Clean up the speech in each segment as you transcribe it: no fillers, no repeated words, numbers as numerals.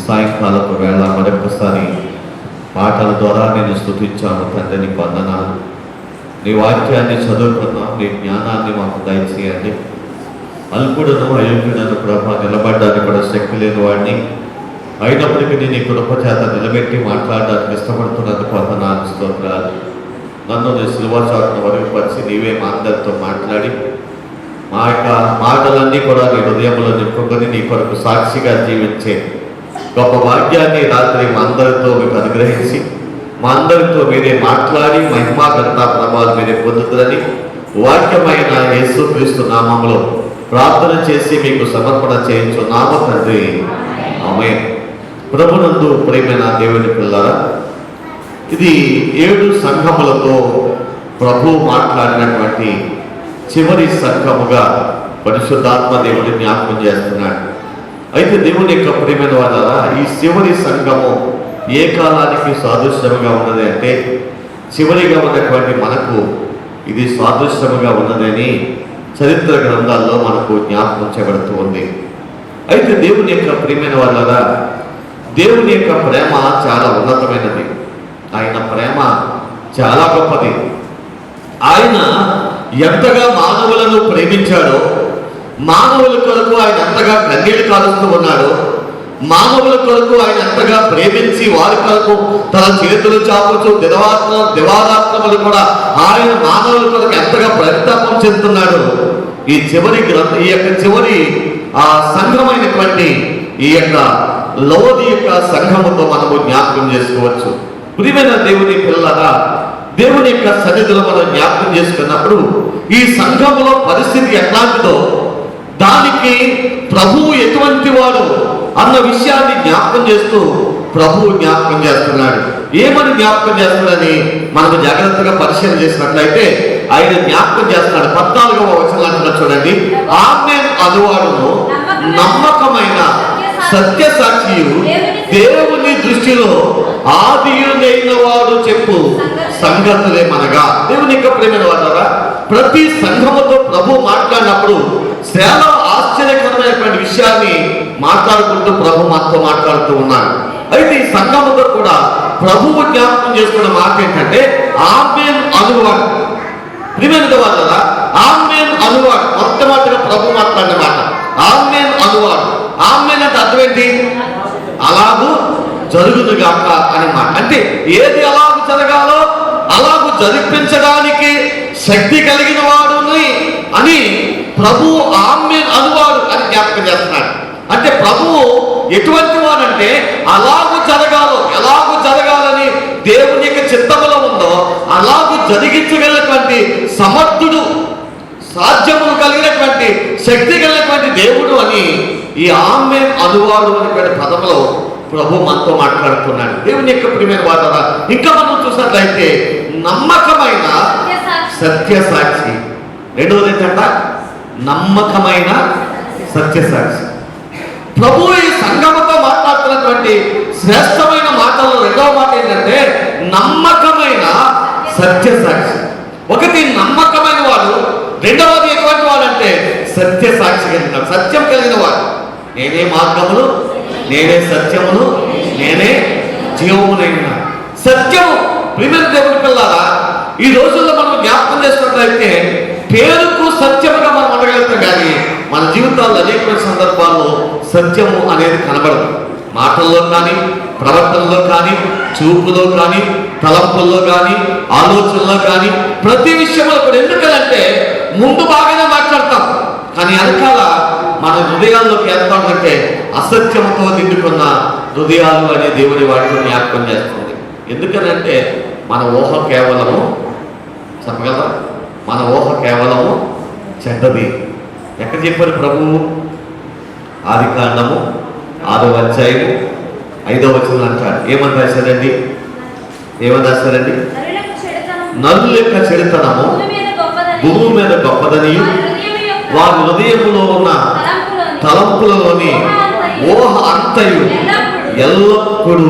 సాయంకాలపు వేళ మరొకసారి మాటల ద్వారా నేను స్తుతించాను తండ్రి, నీకు వందనాలు. నీ వాక్యాన్ని చదువుకున్నాం, నీ జ్ఞానాన్ని మాకు దయచేయండి. అల్పుడను అయోగ్యుడను ప్రభా, నిలబడ్డానికి కూడా శక్తి లేని వాడిని, అయినప్పటికీ నీ కృప చేత నిలబెట్టి మాట్లాడడానికి ఇష్టపడుతున్నందుకు వందనాలు, స్తోత్రాలు. నన్ను నీ సిలువ చాటున వరకుపరిచి నీవే మా అందరితో మాట్లాడి మా యొక్క మాటలన్నీ కూడా నీ హృదయంలో నింపుకొని నీ కొరకు సాక్షిగా జీవించే గొప్ప భాగ్యాన్ని రాత్రి మా అందరితో మీకు అనుగ్రహించి మా అందరితో మీరే మాట్లాడి మహిమా ఘనతా ప్రభావాలు మీరే పొందుతుందని వాక్యమైన యేసుక్రీస్తు నామములో ప్రార్థన చేసి మీకు సమర్పణ చేయించున్నాము తండ్రి, ఆమేన్. ప్రభునందు ప్రియమైన దేవుని పిల్లరా, ఇది 7 సంఘములతో ప్రభు మాట్లాడినటువంటి చివరి సంఘముగా పరిశుద్ధాత్మ దేవుని జ్ఞాపకం చేస్తున్నాడు. అయితే దేవుని యొక్క ప్రియమైన వాళ్ళరా, ఈ చివరి సంఘము ఏ కాలానికి సాదృశ్యముగా ఉన్నది అంటే చివరిగా ఉన్నటువంటి మనకు ఇది సాదృశ్యముగా ఉన్నదని చరిత్ర గ్రంథాల్లో మనకు జ్ఞాపకం చేయబడుతూ ఉంది. అయితే దేవుని యొక్క ప్రియమైన వాళ్ళరా, దేవుని యొక్క ప్రేమ చాలా ఉన్నతమైనది. ఆయన ప్రేమ చాలా గొప్పది. ఆయన ఎంతగా మానవులను ప్రేమించాడో, మానవుల కొరకు ఆయన ఎంతగా కన్నీళ్లు కాలుస్తూ ఉన్నాడో, మానవుల కొరకు ఆయన ఎంతగా ప్రేమించి వారి కొరకు తన చేతులు చాపుచు దివారాత్రములు కూడా ఆయన మానవుల కొరకు ఎంతగా పరితాపం చెందుతున్నాడు. ఈ యొక్క చివరి సంఘమైనటువంటి ఈ యొక్క లోది యొక్క సంఘముతో మనము జ్ఞాపకం చేసుకోవచ్చు. ప్రియమైన దేవుని పిల్లగా, దేవుని యొక్క సన్నిధిలో మనం జ్ఞాపకం చేసుకున్నప్పుడు ఈ సంఘములో పరిస్థితి ఎట్లాంటిదో, దానికి ప్రభువు ఎటువంటి వాడు అన్న విషయాన్ని జ్ఞాపకం చేస్తూ ప్రభువు జ్ఞాపకం చేస్తున్నాడు. ఏమని జ్ఞాపకం చేస్తున్నాడని మనకు జాగ్రత్తగా పరిశీలన చేసినట్లయితే ఆయన జ్ఞాపకం చేస్తున్నాడు. 14వ వచనం అంటున్నా చూడండి, ఆమేన్ అనువాడును నమ్మకమైన సత్య సాక్షియు దేవుని దృష్టిలో ఆదియుడైన వాడు చెప్పు సంగతులే మనగా. దేవుని యొక్క ప్రేమైన వారా, ప్రతి సంఘముతో ప్రభు మాట్లాడినప్పుడు చాలా ఆశ్చర్యకరమైనటువంటి విషయాన్ని మాట్లాడుకుంటూ ప్రభు మాతో మాట్లాడుతూ ఉన్నాడు. అయితే ఈ సంఘముతో కూడా ప్రభువు జ్ఞాపకం చేసుకున్న మాట ఏంటంటే ఆమేన్ అనువాడు. ప్రియమైన వారా, ఆమేన్ అనువాడు మొట్టమొదటిగా ప్రభు మాట్లాడిన మాట ఆమేన్ అనువాడు. ఆమేన్ అంటే అర్థం ఏంటి? అలాగూ జరుగునుగాక అని మాట. అంటే ఏది అలాగూ జరగాలో అలాగూ జరిపించడానికి శక్తి కలిగిన వాడు అని ప్రభువు ఆమేన్ అనువాడు అని జ్ఞాపకం చేస్తున్నాడు. అంటే ప్రభువు ఎటువంటి వాడంటే అలాగూ జరగాలో, ఎలాగూ జరగాలని దేవుని యొక్క చిత్తములో ఉందో అలాగూ జరిగించగలిగినటువంటి సమర్థుడు, సాధ్యములు కలిగినటువంటి శక్తి కలిగినటువంటి దేవుడు అని ఈ ఆమేన్ అనువాడు అనేటువంటి పదములో ప్రభు మనతో మాట్లాడుతున్నాడు. దేవుని యొక్క ప్రియమైన వారా, ఇంకా మనం చూసినట్లయితే నమ్మకమైన సత్య సాక్షి. రెండవది ఏంటంట? నమ్మకమైన సత్య సాక్షి. ప్రభు ఈ సంఘముతో మాట్లాడుతున్నటువంటి శ్రేష్టమైన మాటల్లో రెండవ మాట ఏంటంటే నమ్మకమైన సత్య సాక్షి. ఒకటి నమ్మకమైన వాడు, రెండవది ఎటువంటి వాడు అంటే సత్య సాక్షి కలిగిన, సత్యం కలిగిన వాడు. నేనే మార్గములు, నేనే సత్యమును, నేనే జీవమునైన. సత్యము. ప్రియమైన దేవుని పిల్లారా, ఈ రోజుల్లో మనం జ్ఞాపకం చేసుకున్నట్లయితే పేరుకు సత్యముగా మనం ఉండగలుగుతాం, కానీ మన జీవితాల్లో అనేక సందర్భాల్లో సత్యము అనేది కనబడదు. మాటల్లో కానీ, ప్రవర్తనలో కానీ, చూపులో కానీ, తలంపుల్లో కానీ, ఆలోచనలో కానీ, ప్రతి విషయంలో కూడా. ఎందుకంటే ముందు బాగానే మాట్లాడతాం, కానీ వెనకాల మన హృదయాల్లోకి ఎంత ఉందంటే అసత్యంతో నిండుకున్న హృదయాలు అనే దేవుని వాటిని జ్ఞాపకం చేస్తుంది. ఎందుకనంటే మన ఊహ కేవలము చెప్పగలరా, మన ఊహ కేవలము చెడ్డది. ఎక్కడ చెప్పారు ప్రభువు? ఆదికాండము 6వ అధ్యాయము 5వ వచనం అంటాడు. ఏమని రాశారండి? నరుల యొక్క చెడుతనము భూమి మీద గొప్పదని, వారి హృదయములో ఉన్న తలంపులలోని ఊహ అంతయు ఎల్లప్పుడూ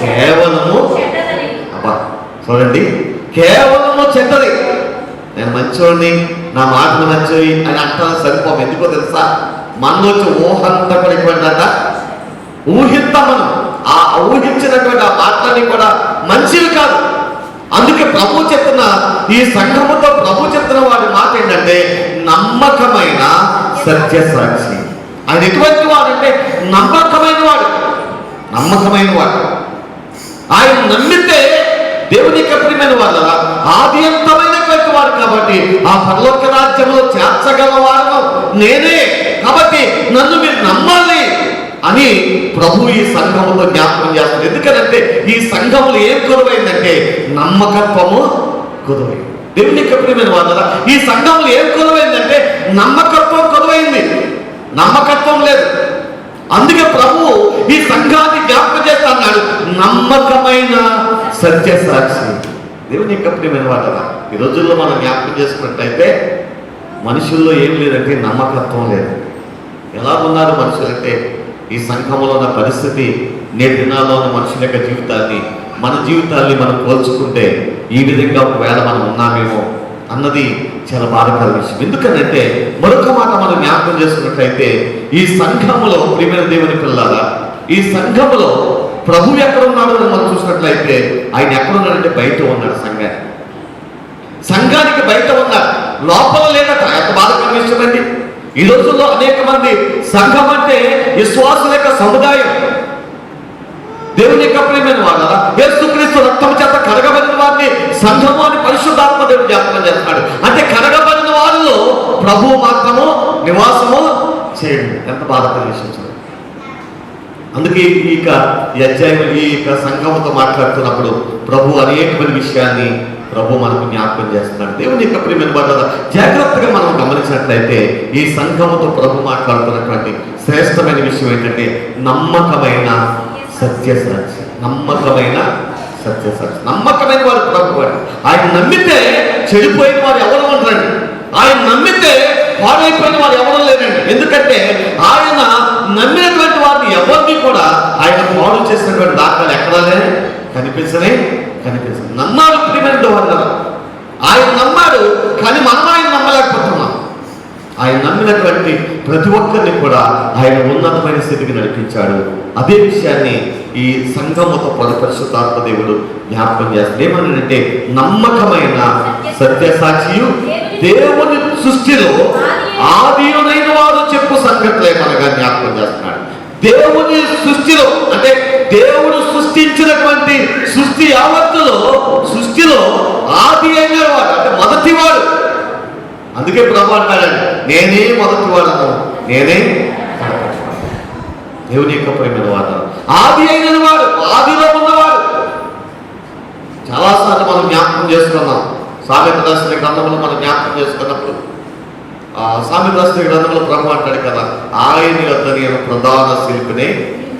కేవలము చూడండి, కేవలము చెడ్డది. నేను మంచోడిని, నా మాటలు మంచివి అని అంటాను సరిపోం. ఎందుకో తెలుసా? మనలో వచ్చి ఊహ అంతా కూడా ఎటువంటిదంట? ఊహిద్దామను. ఆ ఊహించినటువంటి ఆ మాటలన్నీ కూడా మంచివి కాదు. అందుకే ప్రభు చెప్తున్న ఈ సంఘముతో ప్రభు చెప్తున్న వాడి మాట ఏంటంటే నమ్మకమైన సత్య సాక్షి. ఆయన ఎటువంటి వాడంటే నమ్మకమైన వాడు. నమ్మకమైన వాడు. ఆయన నమ్మితే దేవుని యొక్క ప్రియమైన వాళ్ళ ఆది అంతమైనటువంటి వాడు కాబట్టి ఆ పరలోక రాజ్యంలో చేర్చగల వాడు నేనే, కాబట్టి నన్ను మీరు నమ్మాలి అని ప్రభు ఈ సంఘములో జ్ఞాపకం చేస్తారు. ఎందుకంటే ఈ సంఘములు ఏం కొలువైందంటే నమ్మకత్వము కొలువైంది. దేవుని యొక్క ప్రియమైన వాళ్ళ ఈ సంఘములు ఏం కొలువైందంటే నమ్మకత్వం కొలువైంది. నమ్మకత్వం లేదు. అందుకే ప్రభు ఈ సంఘాన్ని జ్ఞాపకం చేస్తా అన్నాడు నమ్మకమైన సత్య సాక్షి. దేవుని యొక్క ప్రియమైన వాళ్ళ ఈ రోజుల్లో మనం జ్ఞాపకం చేసుకున్నట్లయితే మనుషుల్లో ఏం లేదంటే నమ్మకత్వం లేదు. ఎలా ఉన్నారు మనుషులంటే ఈ సంఘంలో ఉన్న పరిస్థితి నేటి దినాల్లో ఉన్న మనుషుల యొక్క జీవితాన్ని మన జీవితాన్ని మనం పోల్చుకుంటే ఈ విధంగా ఒకవేళ మనం ఉన్నామేమో అన్నది చాలా బాధకర విషయం. ఎందుకంటే మరొక మాట మనం జ్ఞాపకం చేసుకున్నట్లయితే ఈ సంఘములో ప్రియమైన దేవుని పిల్లలారా, ఈ సంఘములో ప్రభు ఎక్కడ ఉన్నాడు అని మనం చూసినట్లయితే ఆయన ఎక్కడ ఉన్నాడంటే బయట ఉన్నాడు. సంఘానికి బయట ఉన్నాడు, లోపల లేదట. ఎంత బాధకర విషయం అండి. ఈ రోజుల్లో అనేక మంది సంఘం అంటే విశ్వాసుల యొక్క సముదాయం. దేవుని యొక్క ప్రియమైన వాళ్ళరా, యేసుక్రీస్తు రక్తం చేత కడగబడిన వారిని సంఘము అని పరిశుద్ధాత్మ దేవుడు జ్ఞాపకం చేస్తున్నాడు. అంటే కడగబడిన వారిలో ప్రభువు మాత్రము నివాసము చేయండి. ఎంత బాధకర విషయం. అందుకే ఈ అధ్యాయం ఈ సంఘముతో మాట్లాడుతున్నప్పుడు ప్రభు అనేకమైన విషయాన్ని ప్రభు మనకు జ్ఞాపకం చేస్తున్నాడు. దేవుని యొక్క ప్రియమైన వాళ్ళ జాగ్రత్తగా మనం గమనించినట్లయితే ఈ సంఘముతో ప్రభు మాట్లాడుతున్నటువంటి శ్రేష్టమైన విషయం ఏంటంటే నమ్మకమైన సత్యసాక్షి. నమ్మకమైన సత్యసాక్షి. నమ్మకమైన వాడు ప్రభు వాడు. ఆయన నమ్మితే చెడిపోయిన వారు ఎవరు ఉండరండి. ఆయన నమ్మితే పాడైపోయిన వారు ఎవరు లేరండి. ఎందుకంటే ఆయన నమ్మినటువంటి వారిని ఎవరిని కూడా ఆయన పాడు చేసినటువంటి దాఖలు ఎక్కడా కనిపించనే. నమ్మాడు ప్రియమైన వాళ్ళ. ఆయన నమ్మాడు, కానీ మనం ఆయన నమ్మలేకపోతున్నాం. ఆయన నమ్మినటువంటి ప్రతి ఒక్కరిని కూడా ఆయన ఉన్నతమైన స్థితికి నడిపించాడు. అదే విషయాన్ని ఈ సంఘముతో పరిశుద్ధాత్మ దేవుడు జ్ఞాపకం చేస్తాడు. ఏమన్నాడంటే నమ్మకమైన సత్యసాక్షియు దేవుని సృష్టిలో ఆదియునైన వాడు చెప్పు సంగతులే మనగా జ్ఞాపకం చేస్తున్నాడు. దేవుని సృష్టిలో అంటే దేవుడు సృష్టించినటువంటి సృష్టిలో ఆది అయిన వాడు అంటే మొదటివాడు. అందుకే ప్రభు అంటాడండి నేనే మొదటివాడను, నేనే దేవుని యొక్క ప్రేమైన వాడు. ఆది అయిన వాడు, ఆదిలో ఉన్నవాడు. చాలాసార్లు మనం జ్ఞాపకం చేసుకున్నాం. సామెత రాసిన గ్రంథంలో మనం జ్ఞాపకం చేసుకున్నప్పుడు సామెత రాసిన గ్రంథంలో ప్రభు అంటాడు కదా ఆయన యొద్ద నేను ప్రధాన శిల్పిని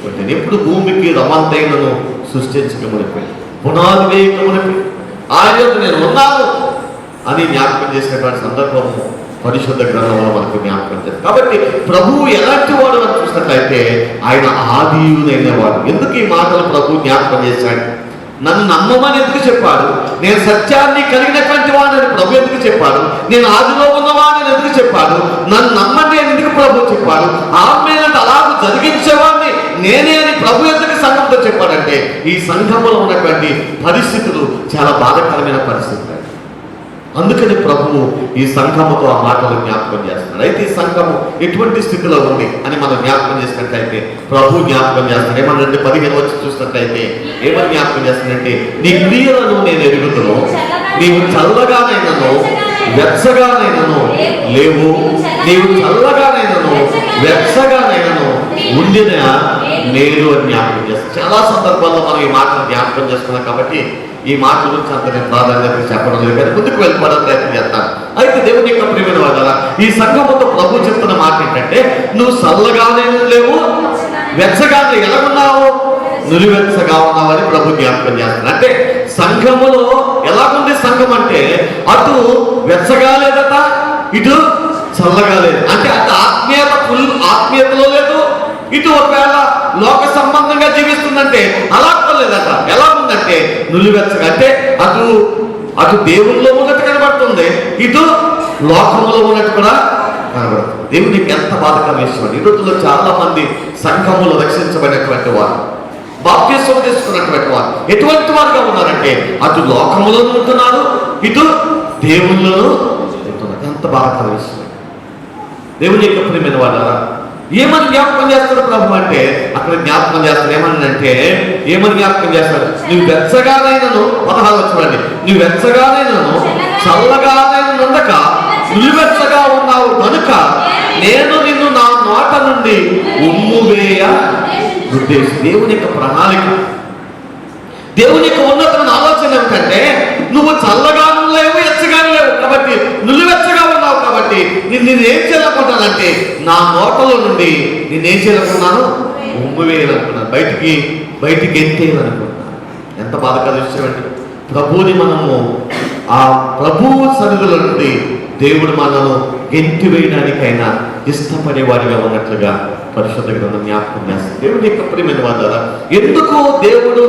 పుట్టిన. ఎప్పుడు భూమికి రమంతైనను సృష్టించకమునిపి పునాది వేయకమునిపి ఆయన యొద్ద నేను ఉన్నాను అని జ్ఞాపకం చేసినటువంటి సందర్భం పరిశుద్ధ గ్రంథంలో మనకు జ్ఞాపకం చేస్తారు. కాబట్టి ప్రభువు ఎలాంటి వాడు అని చూసినట్లయితే ఆయన ఆదియునైన వాడు. ఎందుకు ఈ మాటలు ప్రభు జ్ఞాపకం చేశాడు? నన్ను నమ్మమని ఎందుకు చెప్పాడు? నేను సత్యాన్ని కలిగినటువంటి వాడిని ప్రభు ఎందుకు చెప్పాడు? నేను ఆదిలో ఉన్నవాడిని ఎందుకు చెప్పాడు? నన్ను నమ్మని ఎందుకు ప్రభు చెప్పాడు? ఆమెనంటే అలాగూ జరిగించేవాడిని నేనే అని ప్రభు ఎందుకు సంఘంతో చెప్పాడంటే ఈ సంఘంలో ఉన్నటువంటి పరిస్థితులు చాలా బాధాకరమైన పరిస్థితులు. అందుకని ప్రభువు ఈ సంఘముతో ఆ మాటలు జ్ఞాపకం చేస్తున్నాడు. అయితే ఈ సంఘము ఎటువంటి స్థితిలో ఉంది అని మనం జ్ఞాపకం చేసినట్లయితే ప్రభు జ్ఞాపకం చేస్తున్నాడు. ఏమన్నంటే 15 వచ్చి చూసినట్లయితే ఏమని జ్ఞాపకం చేస్తున్నాడంటే నీ క్రియలను నేను ఎరుగుతును, నీవు చల్లగానైనను వెచ్చగానైనను లేవు, నీవు చల్లగానైనను వెచ్చగానైనను ఉండిన నేను అని జ్ఞాపకం చేస్తాను. చాలా సందర్భాల్లో మనం ఈ మాటలు జ్ఞాపకం చేస్తున్నాం కాబట్టి ఈ మాట గురించి అంత నేను ప్రాధాన్యత చెప్పడం లేదు, కానీ ముందుకు వెళ్ళిపోవడం ప్రయత్నం చేస్తాను. అయితే దేవుని యొక్క ప్రియమైన వాళ్ళ ఈ సంఘముతో ప్రభు చెప్తున్న మాట ఏంటంటే నువ్వు చల్లగానే లేవు, వెచ్చగానే ఎలాగున్నావు, నులివెచ్చగా ఉన్నావని ప్రభు జ్ఞాపకం చేస్తున్నాడు. అంటే సంఘములో ఎలాగుంది సంఘం అంటే అటు వెచ్చగా లేదట, ఇటు చల్లగా లేదు. అంటే అటు ఆత్మీయతలో లేదు, ఇటు ఒకవేళ లోక సంబంధంగా జీవిస్తుందంటే అలా లేదట. ఎలా ఉందంటే నులివెచ్చగా. అంటే అటు దేవుల్లో ఉన్నట్టు కనబడుతుంది, ఇటు లోకంలో ఉన్నట్టు కూడా కనబడుతుంది. దేవునికి ఎంత బాధకరం విషయం. ఈ రోజుల్లో చాలా మంది సంఘములు రక్షించబడినటువంటి వారు, బాప్తిస్మం తీసుకున్నటువంటి వారు ఎటువంటి వారుగా ఉన్నారంటే అటు లోకములో ఉంటున్నారు, ఇటు దేవుళ్ళను ఉంటున్నారు. ఎంత బాధకరం విషయం. దేవుని యొక్క ప్రియమైన వాళ్ళారా, ఏమని జ్ఞాపకం చేస్తాడు ప్రభు అంటే అక్కడ జ్ఞాపకం చేస్తాడు. ఏమని జ్ఞాపకం చేస్తాడు? నువ్వు వెచ్చగానైనను 16 చూడండి, నువ్వు వెచ్చగానైనను చల్లగానైనా ఉండక నిలువెచ్చగా ఉన్నావు కనుక నేను నిన్ను నా నోట నుండి ఉమ్మువేయ ఉద్దేశం. దేవుని యొక్క ప్రణాళిక, దేవుని యొక్క ఉన్నతమైన ఆలోచన ఏమిటంటే నువ్వు చల్లగాను లేవు, ఎచ్చగాను లేవు కాబట్టి నిలువెచ్చగా ఉన్నావు కాబట్టి నేనేం చేయాలనుకుంటానంటే నా నోటలో నుండి నేనేం చేయాలనుకున్నాను? ఉమ్మివేయాలనుకున్నాను, బయటికి ఎత్తేయాలనుకున్నాను. ఎంత బాధకర విషయం అండి. ప్రభువుని మనము ఆ ప్రభువు సన్నిధుల నుండి దేవుడు మనను గెంటి వేయడానికైనా ఇష్టపడేవాడిగా ఉన్నట్లుగా పరిశుద్ధ గ్రంథం జ్ఞాపకం చేస్తుంది. దేవుని యొక్క ప్రియమైన వాళ్ళారా, ఎందుకు దేవుడు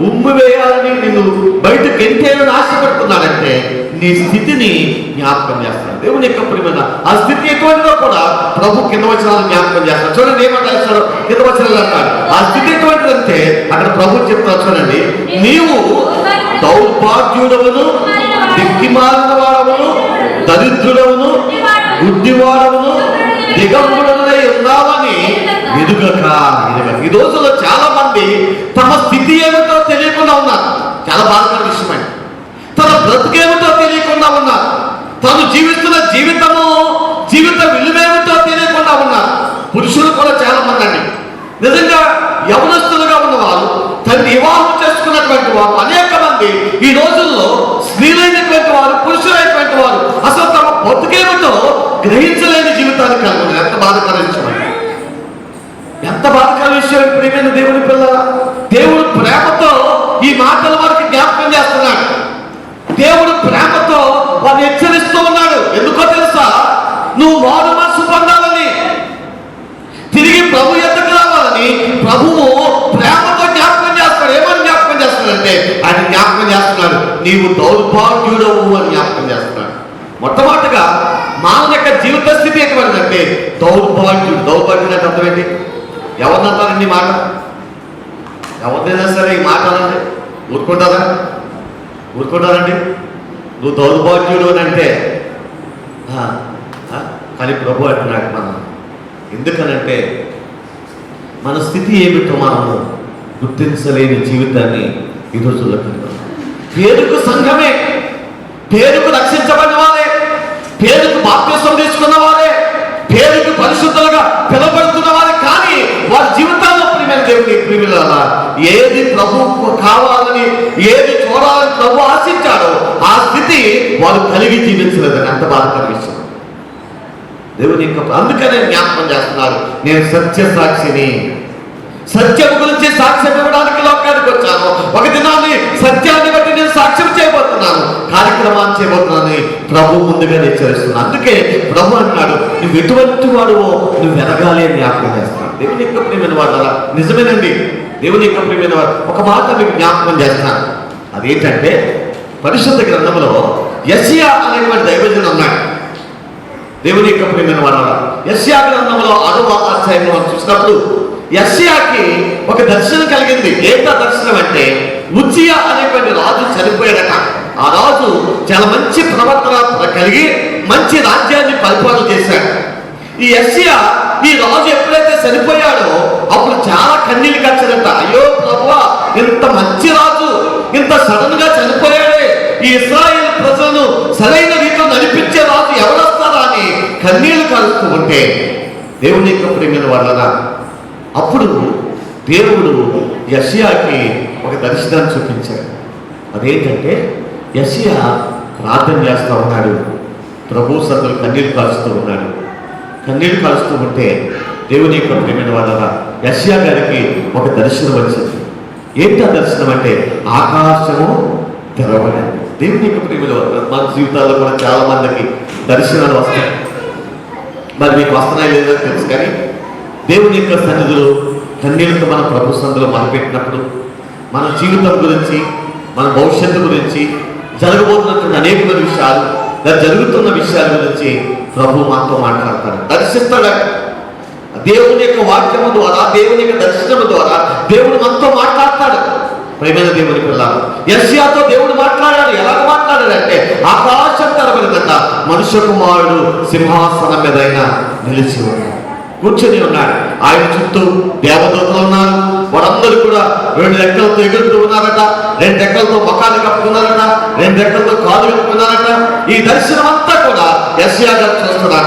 ఉమ్ము వేయాలని నిన్ను బయట గెంటేయాలని ఆశపడుతున్నాడంటే నీ స్థితిని జ్ఞాపకం చేస్తాడు. దేవుని యొక్క ప్రియమైన ఆ స్థితి ఎటువంటిదో కూడా ప్రభు కింద వచనాలు జ్ఞాపకం చేస్తాడు. చూడండి ఏమంటారు కింద వచనాలు అంటారు. ఆ స్థితి ఎటువంటిదంటే అక్కడ ప్రభు చెప్తాడు చూడండి, నీవు దౌర్భాగ్యుడవును, దిక్కిమాలిన వాడవును, దరిద్రుడవును, గుడ్డివాడవును, దిగంబరుడై ఉన్నావని ఎదుగక. ఈ రోజుల్లో చాలా మంది తమ స్థితి ఏమిటో తెలియకుండా ఉన్నారు. చాలా బాధకర విషయమే. తన బ్రతుకేమిటో తెలియకుండా ఉన్నారు. తను జీవిస్తున్న జీవిత విలువేమిటో తెలియకుండా ఉన్నారు. పురుషులు కూడా చాలా మంది అండి నిజంగా యవనస్తులుగా ఉన్నవారు, తను వివాహం చేసుకున్నటువంటి వారు అనేక మంది ఈ రోజుల్లో స్త్రీలైనటువంటి వారు, పురుషులైనటువంటి వారు అసలు తమ బతుకేమిటో గ్రహించలేని జీవితాన్ని కలిగి ఉన్నారు. ఎంత బాధకర విషయం, ఎంత బాధకర విషయం. ప్రియమైన దేవుని పిల్లల, దేవుడు ప్రేమతో ఈ మాటల వరకు జ్ఞాపకం చేస్తున్నాడు. దేవుడు ప్రేమతో వారిని హెచ్చరిస్తూ ఉన్నాడు. ఎందుకో తెలుసా? నువ్వు మారు మనసు పొందాలని, తిరిగి ప్రభు ఎద్దకు రావాలని ప్రభువు ప్రేమతో జ్ఞాపకం చేస్తాడు. ఏమని జ్ఞాపకం చేస్తున్నాడంటే ఆయన జ్ఞాపకం చేస్తున్నాడు, నీవు దౌర్భాగ్యుడవు అని జ్ఞాపకం చేస్తున్నాడు. మొట్టమొదటిగా మానవ యొక్క జీవిత స్థితి ఎటువంటిదంటే దౌర్భాగ్యుడు అంటే అర్థం ఏంటి? ఎవరిని అంటారండి మాట? ఎవరినైనా సరే ఈ మాట అనండి, ఊరుకుంటారండి? నువ్వు దౌర్భాగ్యుడు అని అంటే కానీ ప్రభు అంటున్నాడు మనం. ఎందుకనంటే మన స్థితి ఏమిటో మనము గుర్తించలేని జీవితాన్ని ఈ రోజుల్లో కలిగాం. పేరుకు సంఘమే, పేరుకు రక్షించబడిన వారే, పేరుకు బాప్తిస్మం తీసుకున్న వారే, పేరుకు పరిశుద్ధులుగా పిలువబడుతున్న వారే, కానీ వారి జీవితాల్లో ప్రియమైన దేవుని ప్రియులారా ఏది ప్రభువుకు కావాలని, ఏది చూడాలని ప్రభు ఆశించాడో ఆ స్థితి వారు కలిగి జీవించలేదని ఎంత బాధకర విషయం. దేవుని యొక్క అందుకనే జ్ఞాపకం చేస్తున్నారు, నేను సత్య సాక్షిని, సత్యం గురించి సాక్ష్యం ఇవ్వడానికి లోకానికి వచ్చాను. ఒక దినాన్ని సత్యాన్ని బట్టి నేను సాక్ష్యం చేయబోతున్నాను, కార్యక్రమాన్ని చేయబోతున్నాను ప్రభు ముందుగా హెచ్చరిస్తున్నాను. అందుకే ప్రభు అన్నాడు, నువ్వు ఎటువంటి వాడువో నువ్వు ఎదగాలి అని జ్ఞాపకం చేస్తున్నాను. దేవుని యొక్క ప్రియమైన వాళ్ళ నిజమేనండి. దేవుని యొక్క ప్రియమైన వారు ఒక మాట మీకు జ్ఞాపకం చేస్తున్నాను. అదేంటంటే పరిశుద్ధ గ్రంథంలో యెషయా అనేటువంటి దైవజనుడు ఉన్నాడు. దేవుని యొక్క ప్రియమైన వాళ్ళ యెషయా గ్రంథంలో 6వ అధ్యాయంలో మనం చూసినప్పుడు యెషయాకి ఒక దర్శనం కలిగింది. ఏంటా దర్శనం అంటే ఉజ్జియా అనేటువంటి రాజు చనిపోయాడట. ఆ రాజు చాలా మంచి ప్రవర్తన కలిగి మంచి రాజ్యాన్ని పరిపాలన చేశాడు. ఈ యెషయా ఈ రాజు ఎప్పుడైతే చనిపోయాడో అప్పుడు చాలా కన్నీళ్ళు కచ్చాడట. అయ్యో ప్రభువా, ఇంత మంచి రాజు ఇంత సడన్ గా చనిపోయాడే, ఈ ఇశ్రాయేలు ప్రజలను సరైన రీతిలో నడిపించే రాజు ఎవరొస్తారా అని కన్నీళ్లు కలుస్తూ ఉంటే దేవుని యొక్క ప్రియమైన వాళ్ళ అప్పుడు దేవుడు యెషయాకి ఒక దర్శనాన్ని చూపించాడు. అదేంటంటే యెషయా ప్రార్థన చేస్తూ ఉన్నాడు, ప్రభు సన్నిధిలో కన్నీళ్లు కాలుస్తూ ఉన్నాడు. కన్నీళ్లు కాలుస్తూ ఉంటే దేవుని యొక్క ప్రియమైన వాళ్ళ యెషయా గారికి ఒక దర్శనం వచ్చింది. ఏంటి ఆ దర్శనం అంటే ఆకాశము తెరవబడింది. దేవుని యొక్క ప్రియమైన మన జీవితాల్లో కూడా చాలా మందికి దర్శనాలు వస్తాయి. మరి మీకు వస్తున్నాయి లేదో తెలుసు, కానీ దేవుని యొక్క సన్నిధిలో కన్నీళ్ళతో మన ప్రభు సన్నిధిలో మొదలుపెట్టినప్పుడు మన జీవితం గురించి, మన భవిష్యత్తు గురించి, జరగబోతున్నటువంటి అనేక విషయాలు, జరుగుతున్న విషయాల గురించి ప్రభు మాతో మాట్లాడతాడు, దర్శిస్తాడు. దేవుని యొక్క వాక్యము ద్వారా, దేవుని యొక్క దర్శనము ద్వారా దేవుడు మనతో మాట్లాడతాడు. ప్రేమైన దేవుని పిల్లలు, యెషయాతో దేవుడు మాట్లాడాడు. ఎలాగ మాట్లాడాడంటే, ఆకాశం తెరవబడినట మనుష్య కుమారుడు సింహాసనం మీద ఆయన నిలిచి ఉన్నాడు, కూర్చొని ఉన్నాడు. ఆయన చుట్టూ దేవదూతలు ఉన్నారు. వారందరూ కూడా 2 రెక్కలతో ఎగురుతూ ఉన్నారట, 2 రెక్కలతో ముఖాలు కప్పుకున్నారట, 2 రెక్కలతో కాలు కప్పుకున్నారట. ఈ దర్శనం అంతా కూడా యెషయా గారు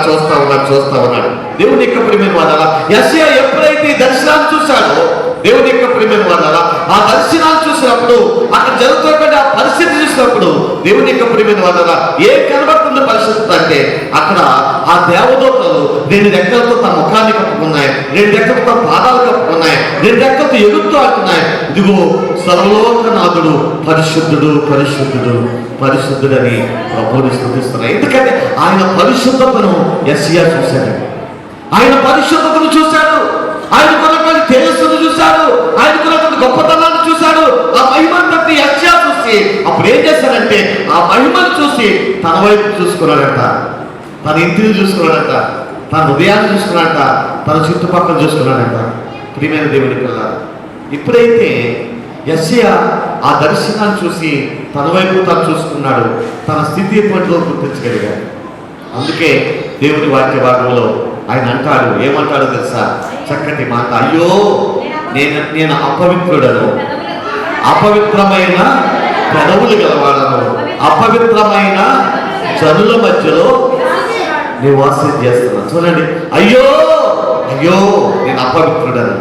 చూస్తా ఉన్నాడు. దేవుని యొక్క ప్రియమైన వాడారా, యెషయా ఎప్పుడైతే ఈ దర్శనాన్ని చూశాడో, దేవుని యొక్క ప్రియమైన వాడారా, ఆ దర్శనాన్ని చూసినప్పుడు, అక్కడ జరుగుతున్నటువంటి ఆ పరిస్థితి చూసినప్పుడు, దేవుని యొక్క ప్రియమైన వాడారా, ఏం కనబడుతుంది పరిస్థితి అంటే, అక్కడ ఆ దేవదూతలు 2 రెక్కలతో తన ముఖాన్ని కప్పుకున్నాయి, 2 రెక్కలతో తన పాదాలు కప్పుకున్నాయి, 2 రెక్కలతో ఎగురుతూ ఆడుతున్నాయి. ఇదిగో సర్వలోకనాథుడు పరిశుద్ధుడు పరిశుద్ధుడు పరిశుద్ధుడని ప్రభువుని స్తుతిస్తున్నాయి. ఎందుకంటే ఆయన పరిశుద్ధతను యెషయా చూశాడు, ఆయన పరిశుద్ధతను చూశాడు, ఆయనకున్నటువంటి తేజస్సును చూశాడు, ఆయనకున్నటువంటి గొప్పతనాన్ని చూశాడు. ఆ మహిమను యెషయా చూసి అప్పుడు ఏం చేశాడంటే, ఆ మహిమను చూసి తన వైపు చూసుకున్నాడట, తన ఇంటిని చూసుకున్నాడట, తన హృదయాన్ని చూసుకున్నాడట, తన చుట్టుపక్కల చూసుకున్నాడట. ప్రియమైన దేవుని పిల్లలు, ఎప్పుడైతే యెషయా ఆ దర్శనాన్ని చూసి తన వైపు తాను చూసుకున్నాడు, తన స్థితి ఎటువంటిదో గుర్తించగలిగాడు. అందుకే దేవుని వాక్య భాగంలో ఆయన అంటాడు, ఏమంటాడో తెలుసా? చక్కటి మాట, అయ్యో నేను అపవిత్రుడను, అపవిత్రమైన పెదవులు గలవాడను, అపవిత్రమైన జనుల మధ్యలో నివాసం చేస్తున్నాను. చూడండి, అయ్యో అయ్యో నేను అపవిత్రుడను.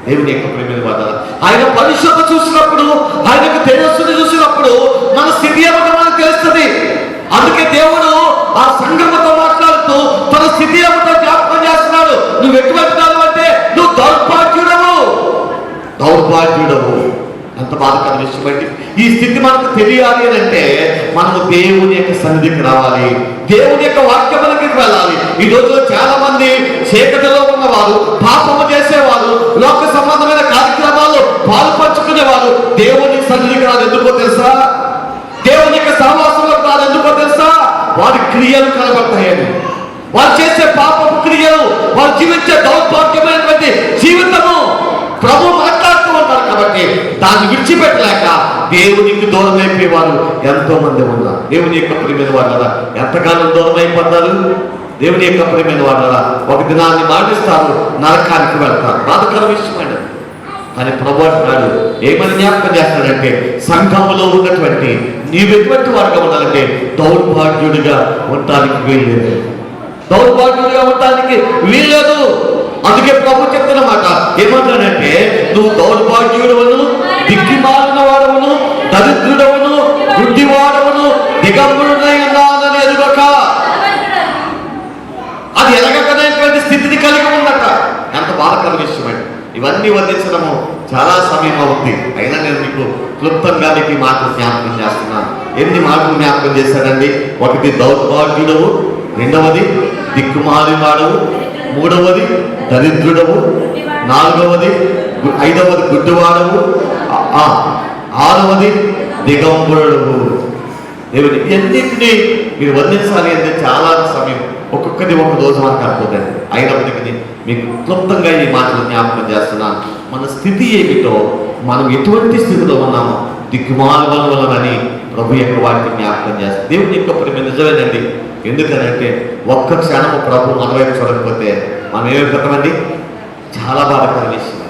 దేవుని యొక్క ప్రేమని వాడాలి. ఆయన పరిశుద్ధత చూసినప్పుడు, ఆయనకు తేజస్సుని చూసినప్పుడు మన స్థితి ఏమిటో మనకు తెలుస్తుంది. అందుకే దేవుడు ఆ సంఘముతో మాట్లాడుతూ తన స్థితి ఏమిటో జ్ఞాపకం చేస్తున్నాడు. నువ్వు ఎటువంటి దాని అంటే నువ్వు దౌర్భాగ్యుడవు. ఎంత బాధకర విషయం అండి. ఈ స్థితి మనకు తెలియాలి అని అంటే మనము దేవుని యొక్క సన్నిధికి రావాలి, దేవుని యొక్క వాక్యములకి వెళ్ళాలి. ఈ రోజులో చాలా మంది చీకటిలో ఉన్నవారు, పాపము చేసేవారు, లోక సంబంధమైన కార్యక్రమాల్లో పాల్పంచుకునేవారు దేవుని సన్నిధికి రాదు. ఎందుకో తెలుసా? దేవుని యొక్క సహవాసంలో రాదు. ఎందుకో తెలుసా? వారి క్రియలు కనబడతాయని, వారు చేసే పాపపు క్రియలు, వారు జీవించే దౌర్భాగ్యమైనటువంటి జీవితము ప్రభు మాట్లాడుతూ ఉంటారు కాబట్టి దాన్ని విడిచిపెట్టలేక దేవునికి దూరం అయిపోయేవారు ఎంతో మంది ఉన్నారు. దేవుని యొక్క ప్రియమైన వాళ్ళ ఎంతకాలం దూరం అయిపోతారు? దేవుని యొక్క ప్రియమైన వాళ్ళ ఒక దినాన్ని మాటిస్తారు, నరకానికి వెళ్తారు. బాధకర విషయం అండి. అని ప్రభు అంటున్నాడు, ఏమని జ్ఞాపకం చేస్తాడంటే, సంఘములో ఉన్నటువంటి నీవు ఎటువంటి వాడుగా ఉండాలంటే దౌర్భాగ్యుడిగా ఉండటానికి వీల్లేదు, దౌర్భాగ్యుడిగా ఉండటానికి వీల్లేదు. అందుకే ప్రభు చెప్తున్న మాట ఏమంటాడంటే, నువ్వు దౌర్భాగ్యుడవను, దిక్కిమాలిన వాడవను, దరిద్రుడవను, గుడ్డివాడవను, దిగంబరుడై ఉన్నానని ఎదుగక. అది ఎరగకనేటువంటి స్థితిని కలిగి ఉందట. ఎంత బాధకర విషయం అండి. ఇవన్నీ వర్ణించడము చాలా సమయం అవుతుంది. అయినా నేను మీకు క్లుప్తంగా మీకు ఈ మాటలు జ్ఞాపకం చేస్తున్నాను. ఎన్ని మాటలు జ్ఞాపకం చేశాడండి? 1 దౌర్భాగ్యుడవు, 2వది దిక్కుమాలి వాడవు, 3వది దరిద్రుడవు, 4వది 5వది గుడ్డివాడవు, 6వది దిగంబరుడవు. దేవుని ఎన్నింటినీ మీరు వర్ణించాలి అంటే చాలా సమయం, ఒక్కొక్కటి ఒక రోజు మనకు అనుకోదండి. అయినప్పటికీ మీకు క్లుప్తంగా ఈ మాటలు జ్ఞాపకం చేస్తున్నాను. మన స్థితి ఏమిటో, మనం ఎటువంటి స్థితిలో ఉన్నామో దిక్కుమాల వలనని ప్రభు యొక్క వాటిని జ్ఞాపకం చేస్తాం. దేవుని యొక్క ప్రేమ నిజమేనండి. ఎందుకనంటే ఒక్క క్షణము ప్రభు మన వైపు చూడకపోతే మనం ఏమైపోతామండి? చాలా బాధకర విషయం.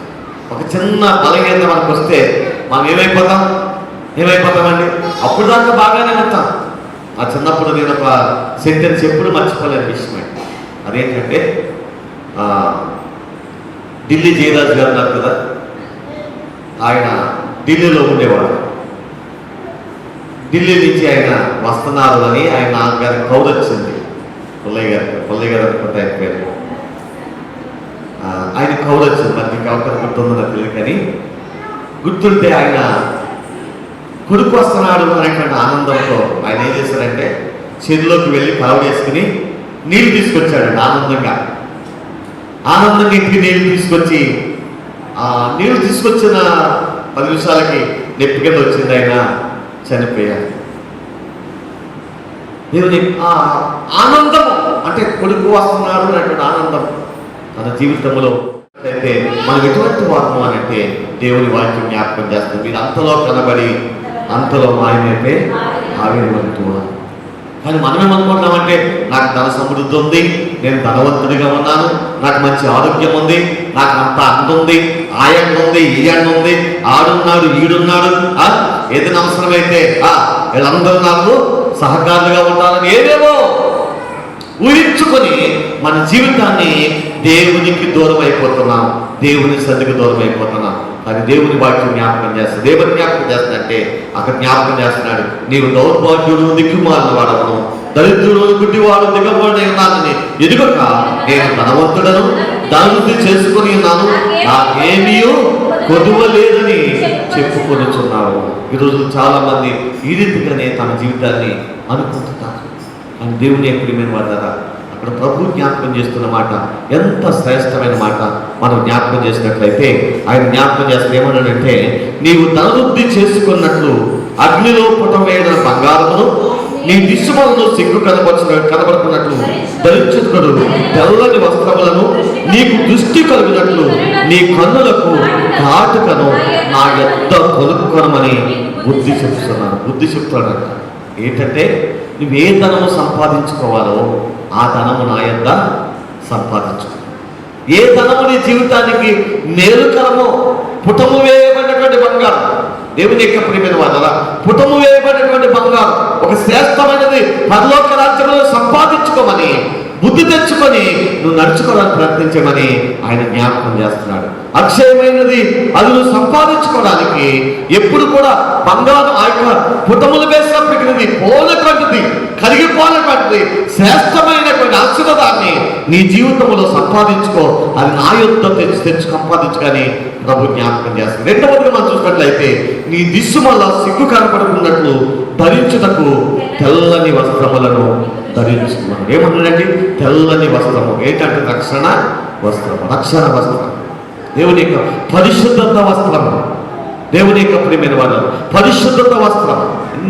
ఒక చిన్న బలహీనత మనకు వస్తే మనం ఏమైపోతామండి? అప్పుడు దాకా బాగానే ఉంటాం. ఆ చిన్నప్పుడు నేను ఒక సెంటెన్స్ ఎప్పుడు మర్చిపోలేని విషయం అండి. అదేంటంటే, ఢిల్లీ జయరాజు గారు ఉన్నారు కదా, ఆయన ఢిల్లీలో ఉండేవాడు. ఢిల్లీ నుంచి ఆయన వస్తున్నారు అని ఆయన నాన్నగారికి కౌరు వచ్చింది. పుల్లయ్య గారు అనుకుంటే ఆయన పేరు. ఆయన కౌరు వచ్చింది. మరి మీకు అవకాశం గుర్తుందో నాకు తెలియదు, కానీ గుర్తుంటే ఆయన కొడుకు వస్తున్నాడు అనేటువంటి ఆనందంతో ఆయన ఏం చేశారంటే చెరువులోకి వెళ్ళి కావడేసుకుని నీళ్ళు తీసుకొచ్చాడండి. ఆనందంగా ఇంటికి నీళ్ళు తీసుకొచ్చి ఆ నీళ్ళు తీసుకొచ్చిన 10 నిమిషాలకి నొప్పి కింద వచ్చింది, ఆయన చనిపోయాడు. దేవుని ఆ ఆనందము అంటే కొడుకు వస్తున్నాడు అనేటువంటి ఆనందం తన జీవితంలో అయితే మనం ఎటువంటి వారము అని అంటే దేవుని వాక్యం జ్ఞాపకం చేస్తుంది. మీరు అంతలో కనబడి అంతలో మాయమైతే ఆవిర్భవిస్తున్నారు. కానీ మనమేమనుకుంటున్నామంటే నాకు ధన సమృద్ధి ఉంది, నేను ధనవంతుడిగా ఉన్నాను, నాకు మంచి ఆరోగ్యం ఉంది, నాకు అంత అంత ఉంది, ఆ ఎండ ఉంది, ఈ ఎండ ఉంది, ఆడున్నాడు ఈడున్నాడు, ఏదైనా అవసరమైతే వీళ్ళందరూ నాకు సహకారులుగా ఉండాలని ఏదేమో ఊహించుకొని మన జీవితాన్ని దేవునికి దూరం అయిపోతున్నాం, దేవుని సన్నిధికి దూరం అయిపోతున్నాం. కానీ దేవుని వాక్యం జ్ఞాపకం చేస్తాడు. దేవుని జ్ఞాపకం చేస్తాడంటే అక్కడ జ్ఞాపకం చేస్తున్నాడు, నీవు దౌర్భాగ్యుడు దిక్కుమాలిన వాడవను, దరిద్రుడు గుడ్డివాడు దిగబడి ఉన్నానని ఎదుగక నేను ధనవంతుడను, ధనవృద్ధి చేసుకుని ఉన్నాను, నాకేమీ కొదువలేదని చెప్పుకొనిచున్నావు. ఈరోజు చాలా మంది ఈ రీతిగానే తమ జీవితాన్ని అనుకుంటున్నారు. కానీ దేవుని ప్రియమైన వారి ద్వారా అక్కడ ప్రభు జ్ఞాపకం చేస్తున్న మాట ఎంత శ్రేష్టమైన మాట. మనం జ్ఞాపకం చేసినట్లయితే ఆయన జ్ఞాపకం చేస్తే ఏమన్నాడంటే, నీవు ధనవృద్ధి చేసుకున్నట్లు అగ్నిలో పుటవేయన బంగారమును నీ దిశములను సిగ్గు కనబడుతున్నట్లు ధరించుకుడు తెల్లని వస్త్రములను నీకు దృష్టి కలిగినట్లు నీ కన్నులకు కాటుకను నా యొద్ద కొనుక్కొనమని బుద్ధి చెప్తున్నాడు. ఏంటంటే నువ్వు ఏ ధనము సంపాదించుకోవాలో ఆ ధనము నా యొద్ద సంపాదించుకో. ఏ ధనము నీ జీవితానికి మేలుకరమో పుటము వేయబడినటువంటి బంగారం, దేవుని యొక్క ప్రియమైన వారు పుటము వేయబడినటువంటి బంగారం ఒక శ్రేష్టమైనది పరలోక రాజ్యంలో సంపాదించుకోమని బుద్ధి తెచ్చుకొని నువ్వు నడుచుకోవడానికి ప్రయత్నించమని ఆయన జ్ఞాపకం చేస్తున్నాడు. అక్షయమైనది అది నువ్వు సంపాదించుకోవడానికి ఎప్పుడు కూడా బంగారం ఆ యొక్క పుటములు వేసినప్పటికీ పోనటువంటిది, కరిగిపోనటువంటిది శ్రేష్టమైనటువంటి ఆశీర్వాదాన్ని నీ జీవితంలో సంపాదించుకో, అది నా యొద్ద తెచ్చి సంపాదించుకొని ప్రభు జ్ఞాపకం చేస్తుంది. రెండవదిగా మనం చూసినట్లయితే నీ దిశమల్ల సిగ్గు కనపడుతున్నట్లు ధరించుటకు తెల్లని వస్త్రములను ధరించుకున్నాను. ఏమన్నాడండి? తెల్లని వస్త్రము. ఏంటంటే రక్షణ వస్త్రం, దేవుని యొక్క పరిశుద్ధత వస్త్రము, దేవుని యొక్క ప్రియమైన వారు పరిశుద్ధత వస్త్రం,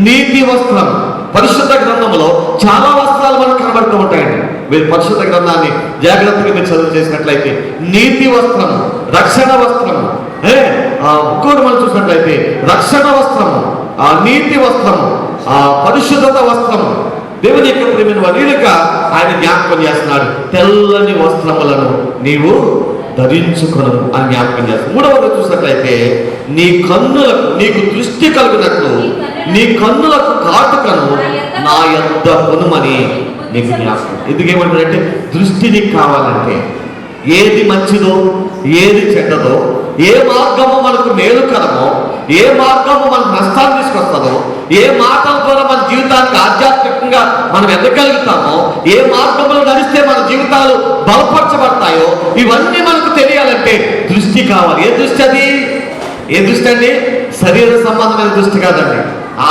నీతి వస్త్రం. పరిశుద్ధ గ్రంథంలో చాలా వస్త్రాలు మనకు కనబడుతూ ఉంటాయండి. మీరు పరిశుద్ధ గ్రంథాన్ని జాగ్రత్తగా మీరు చదువు చేసినట్లయితే నీతి వస్త్రము, రక్షణ వస్త్రము, ఇంకోటి మనం చూసినట్లయితే రక్షణ వస్త్రము, నీతి వస్త్రము, పరిశుద్ధత వస్త్రము. దేవుని యొక్క ప్రియమైన వారిగా ఆయన జ్ఞాపకం చేస్తున్నాడు, తెల్లని వస్త్రములను నీవు ధరించుకొను అని జ్ఞాపకం చేస్తాడు. మూడవది చూసినట్లయితే నీ కన్నులకు నీకు దృష్టి కలుగునట్లు నీ కన్నులకు కాటుకను నా యొద్ద కొనుమని నీకు జ్ఞాపకం. ఎందుకేమంటారంటే దృష్టి నీకు కావాలంటే ఏది మంచిదో ఏది చెడ్డదో, ఏ మార్గము మనకు మేలుకరమో, ఏ మార్గము మనకు నష్టాన్ని తీసుకొస్తుందో, ఏ మాటల ద్వారా మన జీవితానికి ఆధ్యాత్మికంగా మనం ఎదగలుగుతామో, ఏ మార్గంలో నడిస్తే మన జీవితాలు బలపరచబడతాయో, ఇవన్నీ మనకు తెలియాలంటే దృష్టి కావాలి. ఏ దృష్టి అది? ఏ దృష్టి అండి? శరీర సంబంధమైన దృష్టి కాదండి,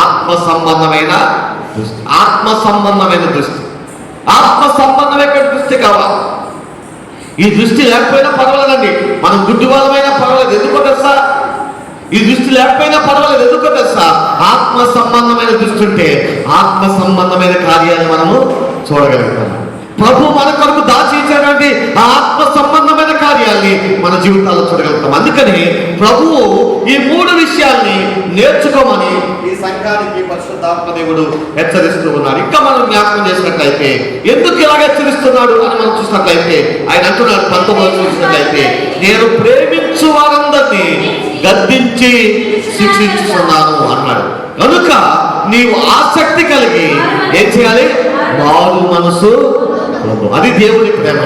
ఆత్మ సంబంధమైన దృష్టి. ఆత్మ సంబంధమైన దృష్టి, ఆత్మ సంబంధమైన దృష్టి కావాలి. ఈ దృష్టి లేకపోయినా పర్వాలేదండి, మనం గుడ్డివాళ్ళమైనా పర్వాలేదు. ఎందుకో తెలుసా? ఈ దృష్టి లేకపోయినా పర్వాలేదు. ఎందుకో తెలుసా? ఆత్మ సంబంధమైన దృష్టి ఉంటే ఆత్మ సంబంధమైన కార్యాలు మనము చూడగలుగుతాము. ప్రభు మన కొరకు దాచినటువంటి ఆత్మ సంబంధమైన కార్యాల్ని మన జీవితాల్లో చూడగలుగుతాం. అందుకని ప్రభువు ఈ మూడు విషయాల్ని నేర్చుకోమని ఈ సంఘానికి పరిశుద్ధాత్మ దేవుడు హెచ్చరిస్తూ ఉన్నారు. ఇంకా మనం జ్ఞాపకం చేసినట్లయితే ఎందుకు ఇలాగ హెచ్చరిస్తున్నాడు అని మనం చూసినట్లయితే ఆయన అంటున్నాడు 19 చూసినట్లయితే, నేను ప్రేమించు వారందరినీ గద్దించి శిక్షించుతున్నాను అన్నాడు. కనుక నీవు ఆసక్తి కలిగి ఏం చేయాలి? మారు మనసు. అది దేవుని ప్రేమ.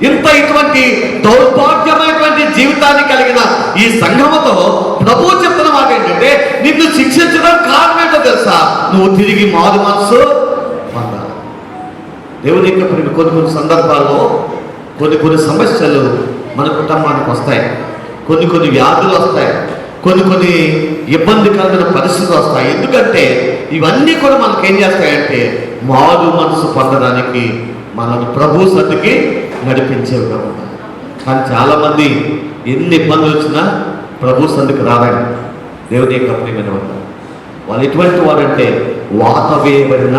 ఇటువంటి దౌర్భాగ్యమైనటువంటి జీవితాన్ని కలిగిన ఈ సంఘముతో ప్రభువు చెప్తున్న మాట ఏంటంటే, నిన్ను శిక్షించడం కారణం ఏంటో తెలుసా? నువ్వు తిరిగి మారు మనసు పొందాలి. దేవుని యొక్క కొన్ని సందర్భాల్లో కొన్ని సమస్యలు మన కుటుంబానికి వస్తాయి, కొన్ని వ్యాధులు వస్తాయి, కొన్ని ఇబ్బందికరమైన పరిస్థితులు వస్తాయి. ఎందుకంటే ఇవన్నీ కూడా మనకు ఏం చేస్తాయంటే మారు మనసు పొందడానికి మనల్ని ప్రభు సన్నిధికి నడిపించేవిగా ఉంటాయి. కానీ చాలామంది ఎన్ని ఇబ్బందులు వచ్చినా ప్రభు సన్నిధికి రారండి. దేవుని యొక్క ప్రియమైన వాళ్ళు ఎటువంటి వారంటే వాత వేయబడిన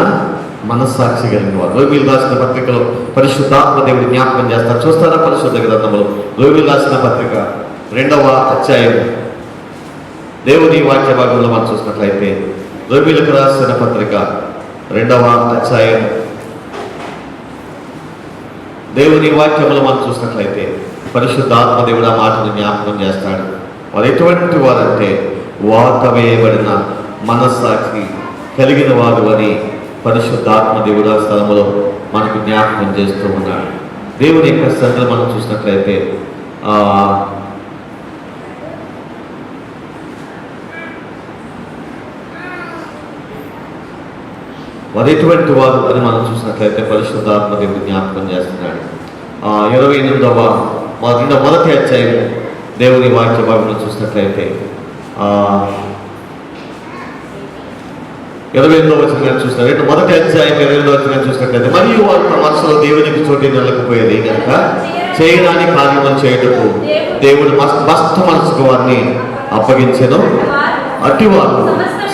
మనస్సాక్షి కలిగిన వారు. రోమిలు రాసిన పత్రికలో పరిశుద్ధాత్మ దేవుడి జ్ఞాపకం చేస్తారు. చూస్తారా పరిశుద్ధ గ్రంథంలో రోమిలు రాసిన పత్రిక 2వ అధ్యాయం దేవుని వాక్య భాగంలో మనం చూసినట్లయితే రోమిలకు రాసిన పత్రిక 2వ అధ్యాయం దేవుని వాక్యంలో మనం చూసినట్లయితే పరిశుద్ధాత్మ దేవుడు ఆ మాటను జ్ఞాపకం చేస్తాడు. వారు ఎటువంటి వారంటే వాత వేయబడిన మనస్సాక్షి కలిగిన వారు అని పరిశుద్ధాత్మ దేవుడు ఆ స్థలంలో మనకు జ్ఞాపకం చేస్తూ ఉన్నాడు. దేవుని యొక్క శ్రద్ధలు మనం చూసినట్లయితే వారు ఎటువంటి వారు అని మనం చూసినట్లయితే పరిశుద్ధాత్మ దేవుడు జ్ఞాపకం చేస్తున్నాడు. 28వ మొదటి అధ్యాయం దేవుని వాక్య భాగంలో చూసినట్లయితే 28వ వచనం చూసినట్లయితే మొదటి అధ్యాయం 28వ వచనం చూసినట్లయితే మరియు వారు తమ మనసులో దేవునికి చోటు నిలకపోయేది కనుక చేయరాని కార్యములు చేయుటకు దేవుడు మస్త మనసుకు వారిని అప్పగించెను. అటివారు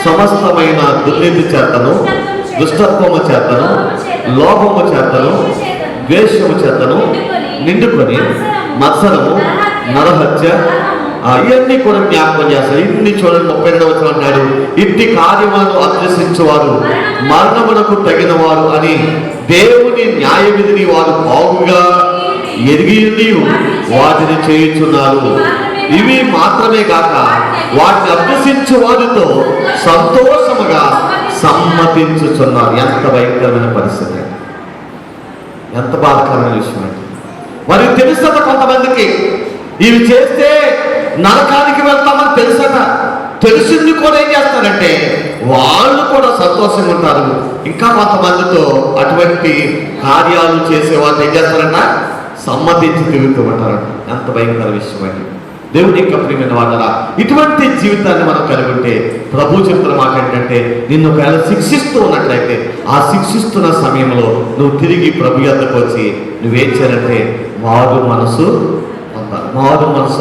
సమస్తమైన దుర్నీతి చేతను, దుష్టత్వము చేతను, లోభము చేతను, ద్వేషము చేతను నిండుకొని మత్సరము, నరహత్య ఇవన్నీ కూడా జ్ఞాపకం చేస్తారు. ఇన్ని చూడండి 32వ వచనం అన్నాడు, ఇట్టి కార్యములను అభ్యసించువారు మరణమునకు తగిన వారు అని దేవుని న్యాయ విధిని వారు బాగుగా ఎరిగి వాటిని చేయుచున్నారు. ఇవి మాత్రమే కాక వాటిని అభ్యసించు వారితో సంతోషముగా సమ్మతించుచున్నారు. ఎంత భయంకరమైన పరిస్థితి, ఎంత బాధాకరమైన విషయం అంటే మరి తెలుసట కొంతమందికి ఇవి చేస్తే నరకానికి వెళ్తామని తెలుసట. తెలిసింది కూడా ఏం చేస్తారంటే వాళ్ళు కూడా సంతోషంగా ఉంటారు. ఇంకా కొంతమందితో అటువంటి కార్యాలు చేసే వాళ్ళు ఏం చేస్తారంట, సమ్మతించి తిరుగుతూ ఉంటారంట. ఎంత భయంకర విషయం అండి. దేవుని యొక్క ప్రియమైన వాళ్ళరా, ఇటువంటి జీవితాన్ని మనం కలిగి ఉంటే ప్రభు చెప్తున్న మాట ఏంటంటే నిన్ను ఒకవేళ శిక్షిస్తూ ఉన్నట్లయితే ఆ శిక్షిస్తున్న సమయంలో నువ్వు తిరిగి ప్రభు యొద్దకు వచ్చి నువ్వేం చేయాలంటే మారు మనసు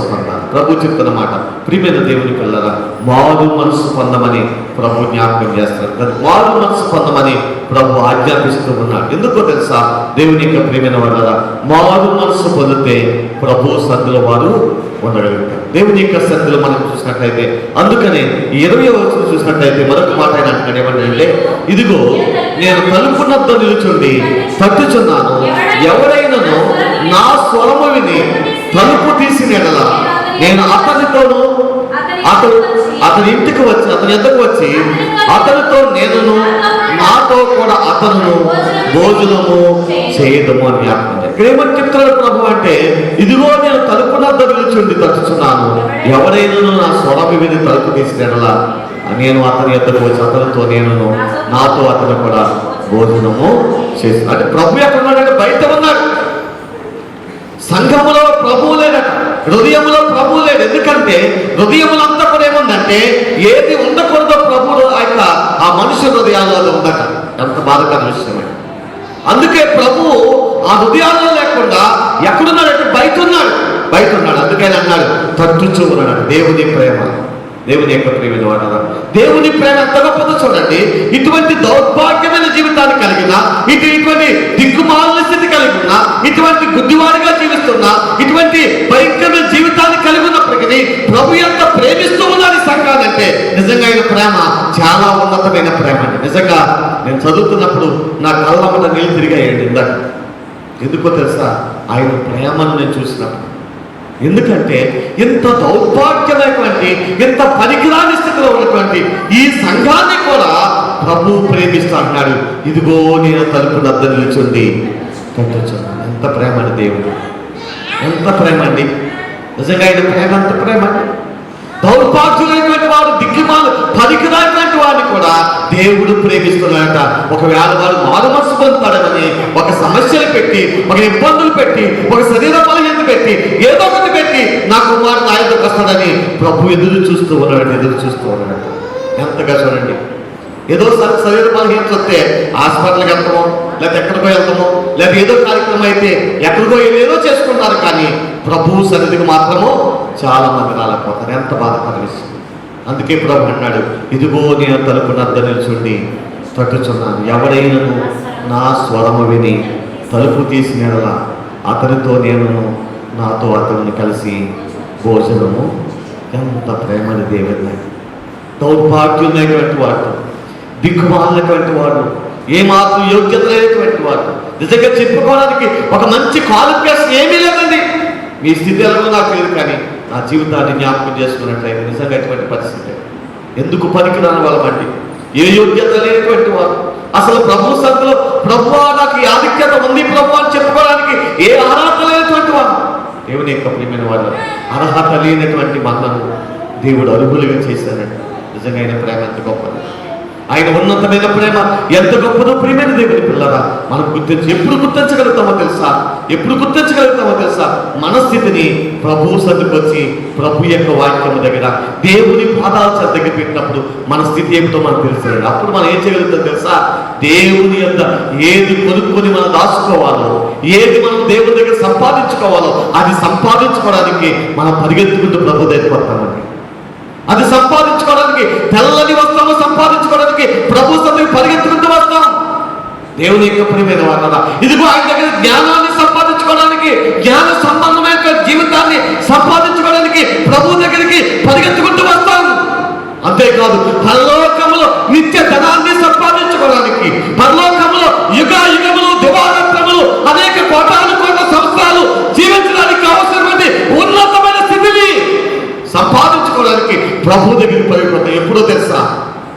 పొందాలి. ప్రభు చెప్తున్న మాట ప్రియమైన దేవుని పిల్లరా, మారు మనసు పొందమని ప్రభు జ్ఞాపకం చేస్తారు. మారు మనసు పొందమని ప్రభు ఆజ్ఞాపిస్తూ ఉన్నాడు. ఎందుకో తెలుసా దేవుని యొక్క ప్రియమైన వాళ్ళరా, మారు మనసు పొందితే ప్రభు సన్నిధిలో వారు ఉండగలుగుతారు. దేవుని యొక్క సన్నిధిలో మనం చూసినట్లయితే అందుకనే 20వ వచనం చూసినట్లయితే మరొక మాట ఆయన అంటున్నాడు. ఏమంటే ఇదిగో నేను తలుపు నద్ద నిలుచుండి తట్టుచున్నాను, ఎవరైనాను నా స్వరము విని తలుపు తీసిన ఎడల నేను అతనితోనూ అతని ఇంటికి వచ్చి అతని ఎద్దకు వచ్చి అతనితో నేనును నాతో కూడా అతను భోజనము చేయదము అని జ్ఞాపకం. ఇక్కడ ఏమని చెప్తున్నాడు ప్రభు అంటే ఇదిగో నేను తలుపు నద్ద నిలుచుండి తట్టుచున్నాను, ఎవరైనా నా స్వరము విని తలుపు తీసిన ఎడల నేను అతని ఎద్దకు వచ్చి అతనితో నేనును నాతో అతను కూడా భోజనము చేసి. అంటే ప్రభు ఎక్కడ ఉన్నాడంటే బయట ఉన్నాడు. సంఘములో ప్రభువు లేడట, హృదయంలో ప్రభువు లేడు. ఎందుకంటే హృదయములంతా కూడా ఏముందంటే ఏది ఉండకూడదో ప్రభువు ఆ మనుష్య హృదయాలలో ఉందట. ఎంత బాధకర విషయమే. అందుకే ప్రభువు ఆ హృదయాల్లో లేకుండా ఎక్కడున్నాడంటే బయట ఉన్నాడు. అందుకని అన్నాడు తట్టుచూ ఉన్నాడు. దేవుని ప్రేమ, దేవుని యొక్క ప్రేమను వాడరా, దేవుని ప్రేమ ఎంత గొప్పదో చూడండి. ఇటువంటి దౌర్భాగ్యమైన జీవితాన్ని కలిగిన, ఇటువంటి దిక్కుమాలిన స్థితి కలిగి ఉన్న, ఇటువంటి గుడ్డివాడిగా జీవిస్తున్నా, ఇటువంటి భయంకరమైన జీవితాన్ని కలిగి ఉన్నప్పటికీ ప్రభు ఎంత ప్రేమిస్తూ ఉన్నాడు ఈ సంఘాన్ని అంటే నిజంగా ఆయన ప్రేమ చాలా ఉన్నతమైన ప్రేమ అండి. నిజంగా నేను చదువుతున్నప్పుడు నా కళ్ళమ్మట నీళ్ళు తిరిగాయండి ఇందాక. ఎందుకో తెలుసా, ఆయన ప్రేమను నేను చూసినప్పుడు. ఎందుకంటే ఎంత దౌర్భాగ్యమైనటువంటి, ఎంత పనికిరాని స్థితిలో ఉన్నటువంటి ఈ సంఘాన్ని కూడా ప్రభు ప్రేమిస్తూ అంటున్నాడు, ఇదిగో నేను తలుపు నద్ద నిలుచుండి తట్టుచున్నాను. ఎంత ప్రేమ అండి దేవుడు, ఎంత ప్రేమ అండి. నిజంగా ఆయన ప్రేమ ఎంత ప్రేమ అండి. దౌర్భాగ్యులైనటువంటి వాడు, దిక్కుమాలు పనికిరానటువంటి వాడిని కూడా దేవుడు ప్రేమిస్తున్నాడట. ఒకవేళ వాడు మారు మనసు పొందుతాడని ఒక సమస్యలు పెట్టి, ఒక ఇబ్బందులు పెట్టి, ఒక శరీర బలహీనత పెట్టి, ఏదో ఒకటి పెట్టి నా కుమారుడు నా ఎదురుకు వస్తాడని ప్రభు ఎదురు చూస్తూ ఉన్నాడు. ఎంతగా చూడండి. ఏదో శరీర బలహీనత వస్తే హాస్పిటల్కి వెళ్తామో, లేకపోతే ఎక్కడికో వెళ్తామో, లేకపోతే ఏదో కార్యక్రమం అయితే ఎక్కడికో ఏదో చేసుకుంటారు. కానీ ప్రభు సన్నిధికి మాత్రము చాలా మంది రాలేకపోతారు. ఎంత బాధకర విషయం. అందుకే ప్రభు అన్నాడు, ఇదిగో నేను తలుపు నద్ద నిల్చుండి తట్టుచున్నాను. ఎవడైనను నా స్వరము విని తలుపు తీసిన అతనితో నేను, నాతో అతను కలిసి భోజనము. ఎంత ప్రేమని దేవుని! దౌర్భాగ్యులైనటువంటి వాడు, దిక్కుమాలినటువంటి వాడు, ఏమాత్రం యోగ్యత లేనటువంటి వాడు, నిజంగా చెప్పుకోవడానికి ఒక మంచి క్వాలిఫికేషన్ ఏమీ లేదండి. మీ స్థితి ఎలాగో నాకు లేదు, కానీ నా జీవితాన్ని జ్ఞాపకం చేసుకున్నట్లయితే నిజంగా ఎటువంటి పరిస్థితి. ఎందుకు పనికిరాని వాళ్ళమండి, ఏ యోగ్యత లేనటువంటి వారు. అసలు ప్రభు సంఘంలో ప్రభువా నాకు ఈ ఆధిక్యత ఉంది ప్రభు అని చెప్పుకోవడానికి ఏ అర్హత లేనటువంటి వారు. దేవుని యొక్క ప్రియమైన వాళ్ళు, అర్హత లేనటువంటి మనలను దేవుడు అర్హులుగా చేశానండి. నిజంగా ఆయన ప్రేమ ఎంత గొప్పది, ఆయన ఉన్నతమైన ప్రేమ ఎంత గొప్పదో. ప్రియమైన దేవుని పిల్లరా, మనం ఎప్పుడు గుర్తించగలుగుతామో తెలుసా? ఎప్పుడు గుర్తించగలుగుతామో తెలుసా? మన స్థితిని ప్రభు సన్నిధికి వచ్చి ప్రభు యొక్క వాక్యము దగ్గర దేవుని పాదాల దగ్గర పెట్టినప్పుడు మన స్థితి ఏమిటో మనకు తెలుస్తుంది. అప్పుడు మనం ఏం చేయగలుగుతాం తెలుసా? దేవుని యొక్క ఏది కొనుక్కొని మనం దాచుకోవాలో, ఏది మనం దేవుని దగ్గర సంపాదించుకోవాలో అది సంపాదించుకోవడానికి మనం పరిగెత్తుకుంటూ ప్రభు దగ్గరికి వస్తామండి. అది సంపాదించుకోవడానికి, తెల్లని వస్త్రము సంపాదించుకోవడానికి ప్రభు సన్నిధికి పరిగెత్తుకుంటూ వస్తాం. దేవుని యొక్క ప్రియమైన వారలారా, ఇదిగో ఆయన దగ్గర జ్ఞానాన్ని సంపాదించుకోవడానికి, జ్ఞాన సంబంధమైన జీవితాన్ని సంపాదించుకోవడానికి ప్రభు దగ్గరికి పరిగెత్తుకుంటూ వస్తాం. అంతేకాదు, పరలోకములో నిత్య ధనాన్ని సంపాదించుకోవడానికి, పరలోకములో యుగములు దివారాత్రములు అనేక కోటాను కోట్ల సంవత్సరాలు జీవించడానికి అవసరమైన ఉన్నతమైన స్థితిని సంపాదించుకోవడానికి ప్రభు దగ్గరికి పరిగెత్తుకుంటాం. ఎప్పుడో తెలుసా?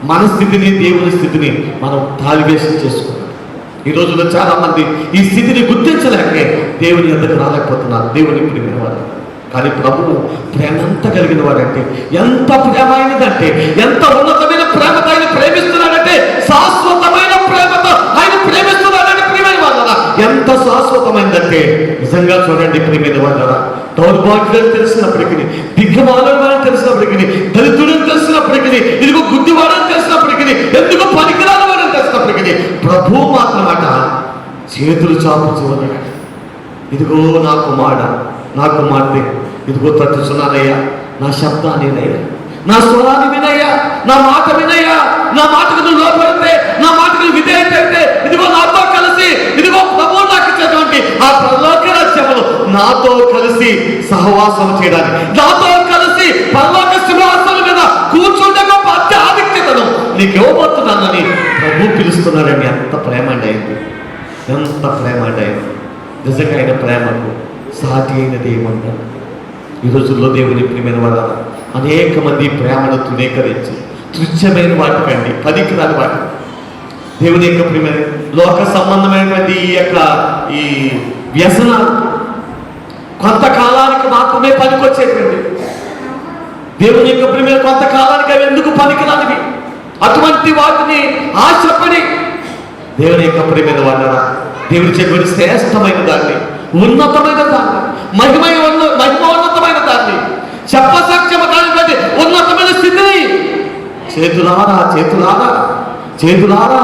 మన స్థితిని, దేవుని స్థితిని మనం తాలివేషం చేసుకున్నాం. ఈ రోజుల్లో చాలా మంది ఈ స్థితిని గుర్తించలేకే దేవుని యొద్దకు రాలేకపోతున్నారు. దేవుని ప్రియమైన వారు, కానీ ప్రభువు ప్రేమ ఎంత కలిగిన వాడంటే, ఎంత ప్రేమ అయినదంటే, ఎంత ఉన్నతమైన ప్రేమతో ఆయన ప్రేమిస్తున్నాడంటే, శాశ్వతమైన ప్రేమతో ఆయన ప్రేమిస్తున్నాడంటే ప్రియమైన వాళ్ళ ఎంత శాశ్వతమైందంటే నిజంగా చూడండి ప్రియమైన వాళ్ళ. దౌర్భాగ్యాలు తెలిసినప్పటికీ, దిగ్గమాలని తెలిసినప్పటికీ, దళితుడని తెలిసినప్పటికీ, ఇదిగో గుడ్డివాడని తెలిసినప్పటికీ, ఎందుకు పనికిరాని వాడని తెలిసినప్పటికీ ప్రభు మాత్రమాట చేతులు చాపుచున్నాడు. ఇదిగో నా కుమారుడ, నా కుమార్తె, ఇదిగో తట్టుచున్నానయ్యా, నా శబ్దాన్ని వినయ్యా, నా స్వరాన్ని వినయ్యా, నా మాట వినయ్యా, నా మాటకు నువ్వు లోపడితే, నా మాటకు విధేయత అయితే, ఇదిగో నాతో కలిసి, ఇదిగో ప్రభు నాకు ఇచ్చేటువంటి ఆ పరలోక రాజ్యములో నాతో కలిసి సహవాసం చేయడానికి, నాతో కలిసి పరలోక సింహాసనం మీద కూర్చుంటే గొప్ప ఆధిక్యతను నీకు ఇవ్వబోతున్నానని ప్రభు పిలుస్తున్నాడని. ఎంత ప్రేమ అండి అయింది, ఎంత ప్రేమ అండి అయింది. నిజంగా ఆయన ప్రేమకు సాటి అయినది ఏమంటారు? ఈ రోజుల్లో దేవుని ప్రియమైన వాళ్ళ అనేక మంది ప్రేమను తృణీకరించి తుచ్చమైన వాటికండి, పనికిరాని వాటి, దేవుని యొక్క ప్రియమైన లోక సంబంధమైనటువంటి ఈ వ్యసనాలు కొంతకాలానికి మాత్రమే పనికొచ్చేటువంటి, దేవుని యొక్క ప్రియమైన కొంతకాలానికి అవి ఎందుకు పనికిరానివి. అటువంటి వాటిని ఆశపడి దేవుని యొక్క ప్రియమైన వాళ్ళ దేవుని చెప్పిన శ్రేష్టమైన దాన్ని, ఉన్నతమైన దాన్ని, మహిమోన్నతమైన దాన్ని, చెప్పసాక్ష్యము కానివ్వండి ఉన్నతమైన స్థితిని చేతులారా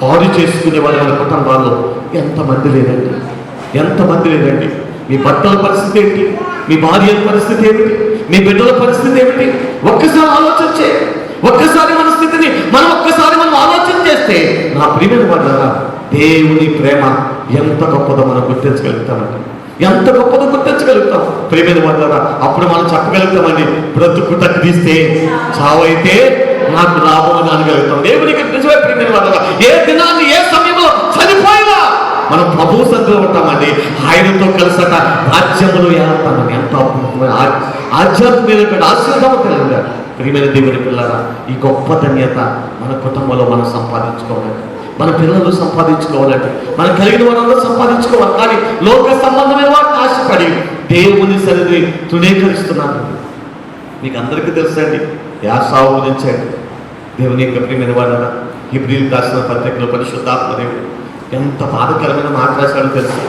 పాడు చేసుకునే వాళ్ళ కుటుంబాల్లో ఎంతమంది లేదండి, ఎంతమంది లేదండి. మీ భర్తల పరిస్థితి ఏంటి? మీ భార్యల పరిస్థితి ఏమిటి? మీ బిడ్డల పరిస్థితి ఏమిటి? ఒక్కసారి ఆలోచించే, ఒక్కసారి మన స్థితిని మనం ఆలోచన చేస్తే నా ప్రియమైన వాళ్ళ దేవుని ప్రేమ ఎంత గొప్పదో మనం గుర్తించగలుగుతామండి. ఎంత గొప్పదో గుర్తించగలుగుతాం ప్రియమైన వాళ్ళ. అప్పుడు మనం చెప్పగలుగుతామండి, బ్రతుకుట క్రీస్తే, చావైతే నాకు లాభం అనగలుగుతాం. దేవునికి నిజమే ప్రియమైన వాళ్ళ. ఏ దినాన్ని ఏ సమయంలో చనిపోయినా మనం ప్రభు సన్నిధిలో ఉంటామండి. ఆయనతో కలిసట రాజ్యములు ఏస్తామని ఎంత ఆధ్యాత్మికమైన ఆశీర్వాదం తెలియదు. ప్రియమైన దేవుని పిల్లరా, ఈ గొప్ప ధన్యత మన కుటుంబంలో మనం సంపాదించుకోవాలండి, మన పిల్లలు సంపాదించుకోవాలంటే, మనం కలిగిన వాళ్ళందరూ సంపాదించుకోవాలి. కానీ లోక సంబంధమైన వాటిని ఆశపడి దేవుని సన్నిధిని తృణీకరిస్తున్నాను. మీకు అందరికీ తెలుసండి యాసావు గురించి అండి. దేవుని యొక్క ప్రియమైన వాళ్ళ హెబ్రీయులకు రాసిన పత్రికలో పరిశుద్ధాత్మ దేవుడు ఎంత బాధకరమైన మాట రాశాడో తెలుసు.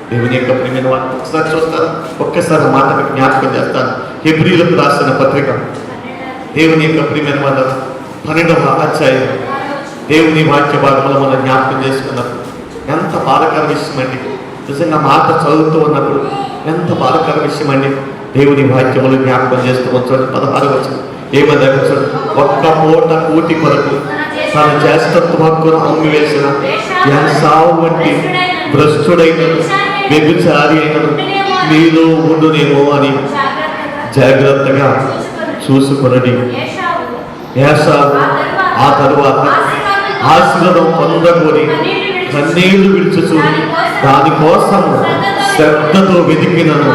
దేవుని యొక్క ప్రియమైన వాళ్ళు ఒకసారి చూస్తారు, ఒక్కసారి మాట జ్ఞాపకం చేస్తాను. హెబ్రీయులకు రాసిన పత్రిక దేవుని యొక్క ప్రియమైన వాళ్ళ 12వ అధ్యాయం దేవుని వాక్య భాగంలో మనం జ్ఞాపకం చేసుకున్నప్పుడు ఎంత బాధకర విషయం అండి. నిజంగా మాట చదువుతూ ఉన్నప్పుడు ఎంత బాధకర విషయం అండి. దేవుని వాక్యములు జ్ఞాపకం చేస్తూ వచ్చాడు. 16వ వచనం ఏమన్నా చూడండి, ఒక్క పూట కూటి కొరకు తన జ్యేష్ఠత్వ హక్కును అమ్మివేసిన యాసావు వంటి భ్రష్టుడైన వ్యభిచారి అయినను నీలో ఉండునేమో అని జాగ్రత్తగా చూసుకొనడి. యాసావు ఆ తరువాత ఆశీర్వాదం పొందకొని కన్నీళ్లు విడుచుచు దానికోసము శ్రద్ధతో వెతికినను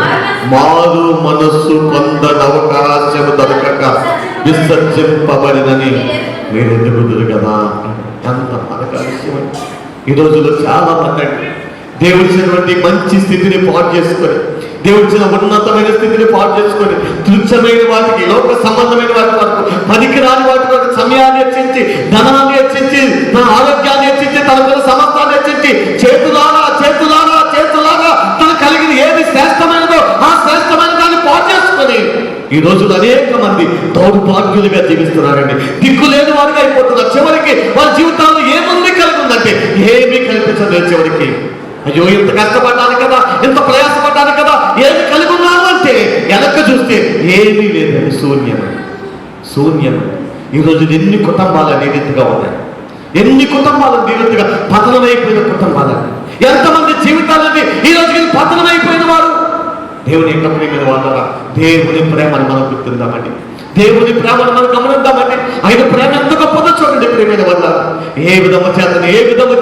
మారు మనస్సు పొందనవకాశము దొరకక విసర్జింపబడినని మీరు ఎదుగుదురు కదా. ఎంత మనకు విషయం. ఈ రోజుల్లో చాలా మంది దేవుడిచ్చినటువంటి మంచి స్థితిని పాటు చేసుకొని, దేవుడిచ్చిన ఉన్నతమైన స్థితిని పాటు చేసుకొని, తుచ్చమైన వాటికి, లోక సంబంధమైన వాటి వరకు, పనికిరాని వాటి వరకు సమయాన్ని హెచ్చించి, ధనాన్ని హెచ్చించి, తన ఆరోగ్యాన్ని హెచ్చించి, తన సమస్తాన్ని హెచ్చించి, చేతులారా చేతులారా చేతులారా తన కలిగిన ఏది శ్రేష్టమైనదో ఆ శ్రేష్టమైన దాన్ని పాటు చేసుకొని ఈ రోజులు అనేక మంది దౌర్భాగ్యులుగా జీవిస్తున్నారండి. దిక్కు లేని వారిగా అయిపోతున్నారు. చివరికి వారి జీవితాల్లో ఏముంది కలిగి ఉందంటే ఏమీ కల్పించలేదు. చివరికి అయ్యో ఇంత కష్టపడ్డాను కదా, ఇంత ప్రయాసపడ్డాను కదా, ఏమి కలిగి ఉన్నాను అంటే వెనక చూస్తే ఏమీ లేదండి. శూన్యం. ఈరోజు ఎన్ని కుటుంబాలు నిరీతిగా ఉన్నాయి, ఎన్ని కుటుంబాలు నిరీతిగా పతనమైపోయిన కుటుంబాలని, ఎంతమంది జీవితాలని ఈరోజు పతనమైపోయిన వారు. దేవుని యొక్క ప్రేమను వాళ్ళరా, దేవుని ప్రేమను మనం గుర్తుందామండి, దేవుని ప్రేమను మనం గమనిద్దామండి. ఆయన ప్రేమ ఎంత గొప్పదో చూడండి. ప్రేమైన వల్ల ఏ విధము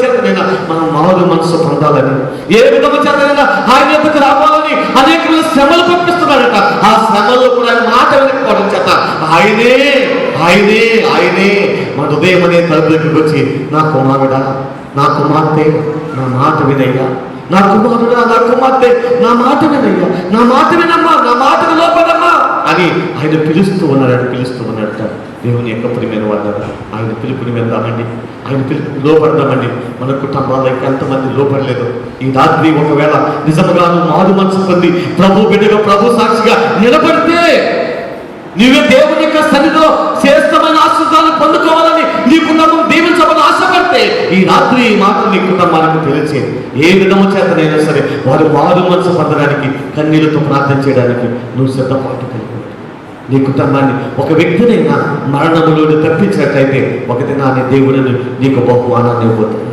చేతనైనా మనం మారు మనసు పొందాలని, ఏ విధము చేతనైనా ఆయన ఎద్దకు రావాలని అనేక శ్రమలు పంపిస్తున్నాడట. ఆ శ్రమలో కూడా ఆయన మాట వెనకపోవడం చేత ఆయనే మన హృదయం అనే తలుపు దగ్గరికి వచ్చి, నా కుమారుడా, నా కుమార్తె, నా మాట వినయ్యా, నా కుమారుడా, నా కుమార్తె, నా మాట వినయ్యా, నా మాట వినమ్మా, నా మాటకు లోపడమ్మా అని ఆయన పిలుస్తూ ఉన్నాడట. దేవుని యొక్క ప్రియమైన వాళ్ళు ఆయన పిలుపుని వెళ్దామండి, ఆయన పిలుపుని లోపడదామండి. మన కుటుంబాల్లో ఎంతమంది లోపడలేదు. ఈ రాత్రి ఒకవేళ నిజంగాను మారు మనసు పొంది ప్రభు బిడ్డగా, ప్రభు సాక్షిగా నిలబడితే, నీవే దేవుని యొక్క సన్నిధిలో శ్రేష్టమైన ఆశీర్వాదాలు పొందుకోవాలని నీ కుటుంబం దీవించమని ఆశపడితే ఈ రాత్రి ఈ మాటలు నీ కుటుంబానికి తెలిసే ఏ విధము చేతనైనా సరే వారు మారు మనసు పొందడానికి, కన్నీళ్లతో ప్రార్థన చేయడానికి నువ్వు సిద్ధపాటు కలిగి నీ కుటుంబాన్ని, ఒక వ్యక్తినైనా మరణంలో తప్పించినట్లయితే ఒక దినాన్ని దేవుడిని నీకు బహుమానాన్ని ఇవ్వబోతుంది.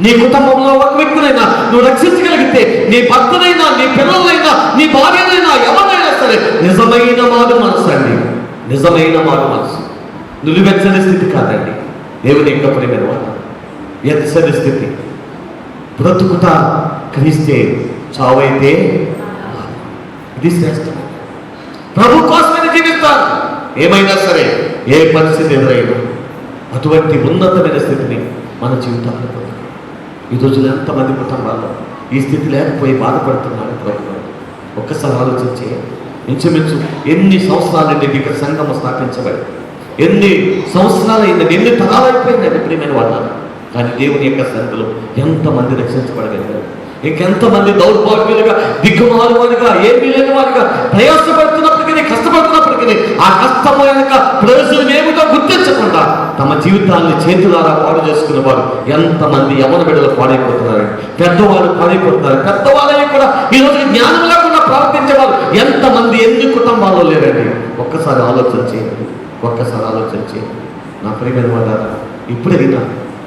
నీ కుటుంబంలో ఒక వ్యక్తినైనా నువ్వు రక్షించగలిగితే, నీ భర్తనైనా, నీ పిల్లలైనా, నీ భార్యనైనా, ఎవరైనా సరే నిజమైన మారు మనసు అండి, నిజమైన మారు మనసు. నిలువెచ్చని స్థితి కాదండి. దేవుని యొక్క ప్రేమైన వాళ్ళ ఎచ్చని స్థితి. బ్రతుకుతా క్రీస్తే, చావైతే ఇది శ్రేష్టం. ప్రభు కోసమైన జీవిస్తారు. ఏమైనా సరే, ఏ పరిస్థితి ఎదురైనా అటువంటి ఉన్నతమైన స్థితిని మన జీవితాల్లో పొందాలి. ఈ రోజులు ఎంతమంది కుటుంబాల్లో ఈ స్థితి లేకపోయి బాధపడుతున్నారు. ప్రభు ఒక్కసారి ఆలోచించే, ఇంచుమించు ఎన్ని సంవత్సరాలండి ఇక్కడ సంఘము స్థాపించబడి, ఎన్ని సంవత్సరాలైందండి, ఎన్ని తరాలైపోయిందండి ప్రియమైన వాళ్ళ. కానీ దేవుని యొక్క సన్నిధిలో ఎంతమంది రక్షించబడగలిగారు, ఇంకెంతమంది దౌర్భాగ్యులుగా, దిక్కుమాలువారుగా, ఏమీ లేని వారుగా ప్రయాసపడుతున్నప్పటికీ, కష్టపడుతున్నప్పటికీ ఆ కష్టము యొక్క ప్రయోజనం ఏమిటో గుర్తించకుండా తమ జీవితాన్ని చేతులారా పాడు చేసుకున్న వారు ఎంతమంది యవ్వన బిడ్డలు పాడైపోతున్నారు, పెద్దవాళ్ళు పాడైపోతున్నారు. పెద్దవాళ్ళని కూడా ఈరోజు జ్ఞానం లేకుండా ప్రవర్తించేవారు ఎంతమంది, ఎన్ని కుటుంబాల్లో లేరండి. ఒక్కసారి ఆలోచన చేయండి. నా ప్రియమైన వాళ్ళ, ఇప్పుడైనా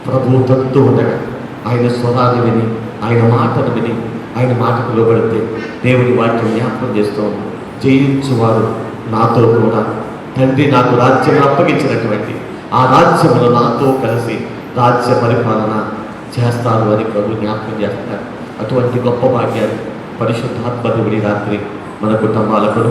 ప్రభువు తట్టు ఉండగా ఆయన స్వరాన్ని విని, ఆయన మాటను విని, ఆయన మాటకు లోబడితే దేవుని వాక్యం జ్ఞాపకం చేస్తూ జయించువారు నాతో కూడా తండ్రి నాకు రాజ్యం అప్పగించినటువంటి ఆ రాజ్యములో నాతో కలిసి రాజ్య పరిపాలన చేస్తారు అని ప్రభు జ్ఞాపకం చేస్తారు. అటువంటి గొప్ప భాగ్యాన్ని పరిశుద్ధాత్మ దేవుడి రాత్రి మన కుటుంబాలకు,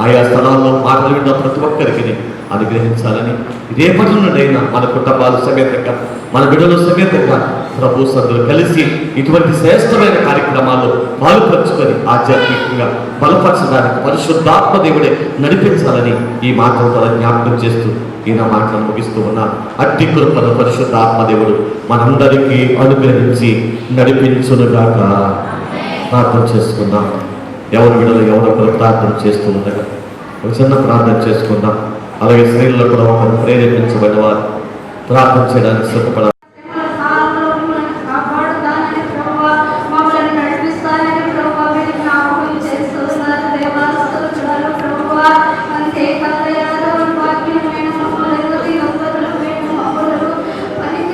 ఆయా స్థలాల్లో మాటలు విన్న ప్రతి ఒక్కరికి అనుగ్రహించాలని, రేపటి నుండైనా మన కుటుంబాలు సమేతంగా, మన బిడ్డలు సమేతంగా ప్రభు సభ్యులు కలిసి ఇటువంటి శ్రేష్టమైన కార్యక్రమాల్లో పాలుపరుచుకొని ఆధ్యాత్మికంగా బలపరచడానికి పరిశుద్ధాత్మ దేవుడే నడిపించాలని ఈ మాటల ద్వారా జ్ఞాపకం చేస్తూ ఈయన మాటలు ముగిస్తూ ఉన్నాను. అట్టి కృపను పరిశుద్ధాత్మ దేవుడు మనందరికీ అనుగ్రహించి నడిపించునుగాక. ప్రార్థన చేసుకుందాం. ఎవరు విడలో ఎవరొకరు ప్రార్థన చేస్తూ ఉండగా ఒక చిన్న ప్రార్థన చేసుకుందాం. అలాగే స్త్రీల్లో కూడా ఒకరు ప్రేరేపించబడిన వారు ప్రార్థన చేయడానికి సిద్ధపడాలి. పనికి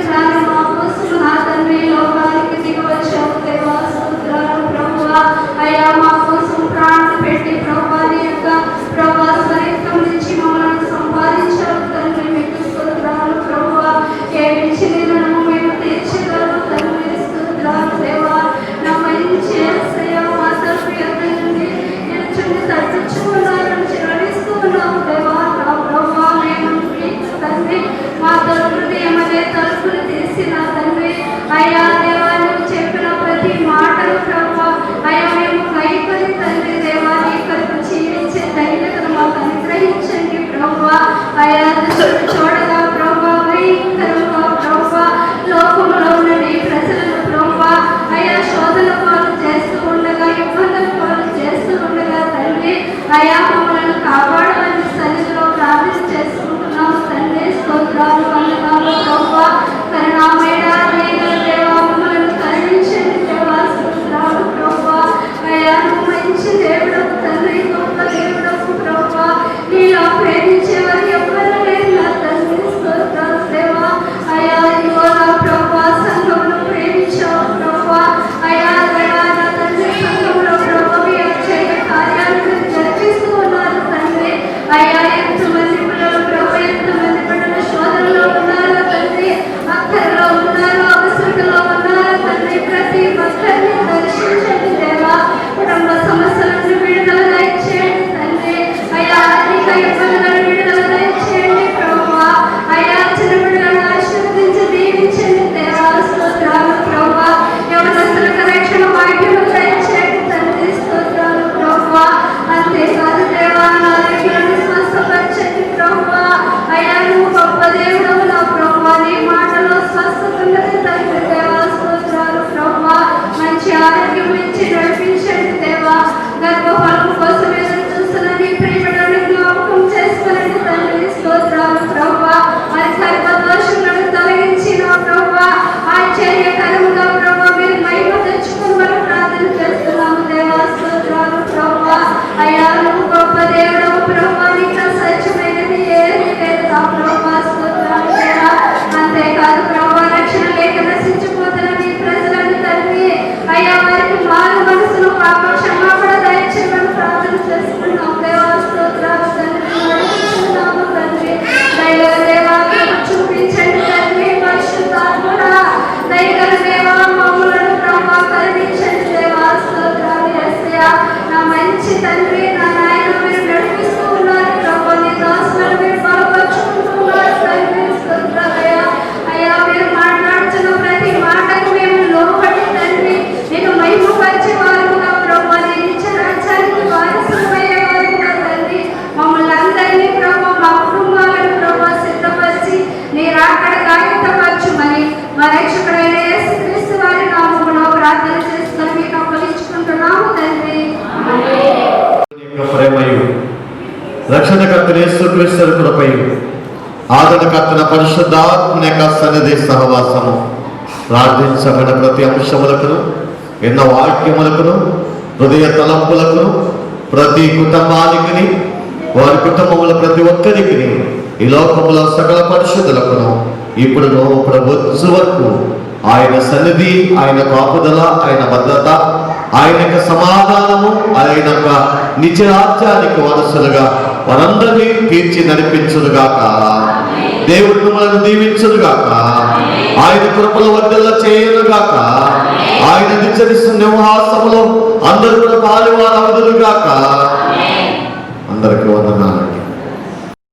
ఇబ్బందులను విడుదల దయచేయండి ప్రభువా. అయ్యా చిన్న బిడ్డలను ఆశీర్వదించి దీవించండి దేవా. స్తోత్రాలు ప్రభువా. యవనస్తులకు రక్షణ భాగ్యము దయచేయండి తండ్రి. స్తోత్రాలు ప్రభువా. అంతేకాదు దేవా, నా ఆరోగ్యాన్ని స్వస్థపరచండి ప్రభువా. అయ్యా నువ్వు గొప్ప దేవుడవు నా ప్రభువా. నీ మాటలో స్వస్థత ఉన్నది తండ్రి దేవా. స్తోత్రాలు ప్రభువా. మంచి ఆరోగ్యం ఇచ్చి నడిపించండి దేవా. గర్భఫలం కోసం ఎదురు చూస్తున్న నీ ప్రియబిడ్డలను జ్ఞాపకం చేసుకోండి తండ్రి. స్తోత్రాలు ప్రభువా. మరి గర్భదోషములను తొలగించిన ప్రభువా, ఆశ్చర్యకరముగా ప్రభువా మీరు మహిమ తెచ్చుకుని మనం ప్రార్థన చేస్తున్నాము దేవా. స్తోత్రాలు ప్రభువా. అయ్యా నువ్వు గొప్ప దేవుడవు ప్రభువా. నీకు అసత్యమైనది ఏమీ లేదు నా ప్రభువా. స్తోత్రాలు దేవా. అంతేకాదు ప్రభువా, రక్షణ లేక నశించిపోతున్న నీ ప్రజలను తండ్రి అయ్యా వారికి మారు మనసును పాప క్షమాపణ దయచేయమని ప్రార్థన చేసుకున్నాం దేవా. స్తోత్రాలు తండ్రి. నడిపిస్తున్నాము తండ్రి. దయగల దేవా కృప చూపించండి తండ్రి. పరిశుద్ధాత్ముడా దయగల దేవా మమ్ములను ప్రభువా కరుణించండి దేవా. స్తోత్రాలు యేసయ్యా. నా మంచి తండ్రి, నా నాయన మీరు నడిపిస్తూ ఉన్నారు ప్రభువా. నీ దాసులను మీరు బలపరుచుకుంటూ ఉన్నారు తండ్రి. స్తోత్రాలయ్యా. అయ్యా మీరు మాట్లాడుతున్న ప్రతి మాటకు మేము లోబడి తండ్రి నేను మహిమపరిచే వారుగా ప్రభువా, నీ నిత్య రాజ్యానికి వారసులమయ్యే వారుగా తండ్రి మమ్మల్ని అందరినీ ప్రభువా, మా కుటుంబాలను ప్రభువా సిద్ధపరిచి నీ రాకడ కాగితపరచుమని మా రక్షకుడైన యేసుక్రీస్తు వారి నామములో ప్రార్థన చేస్తున్నాం, మీకు అప్పగించుకుంటున్నాము తండ్రి. ప్రేమయు రక్షణకర్త యేసుక్రీస్తు కృపయు ఆదరణకర్తన పరిశుద్ధాత్మ యొక్క సన్నిధి సహవాసము ప్రార్థించబడిన ప్రతి అంశములకును, ఎన్న వాక్యములకును, హృదయ తలంపులకును, ప్రతి కుటుంబానికి, వారి కుటుంబముల ప్రతి ఒక్కరికి, ఈ లోకములో సకల పరిశుద్ధులకును ఇప్పుడు ప్రభుత్వ వరకు ఆయన సన్నిధి, ఆయన కాపుదల, ఆయన భద్రత, ఆయన యొక్క సమాధానము, ఆయన యొక్క నిత్యరాజ్యానికి వారసులుగా వారందరినీ తీర్చి నడిపించునుగాక. దేవుడు మిమ్మల్ని దీవించునుగాక. ఆయన కృపల వర్ధల చేయనుగాక. ఆయన నిత్య నివాసములో అందరూ కూడా పాలువారవుదురుగాక. అందరికీ వందనాలండి.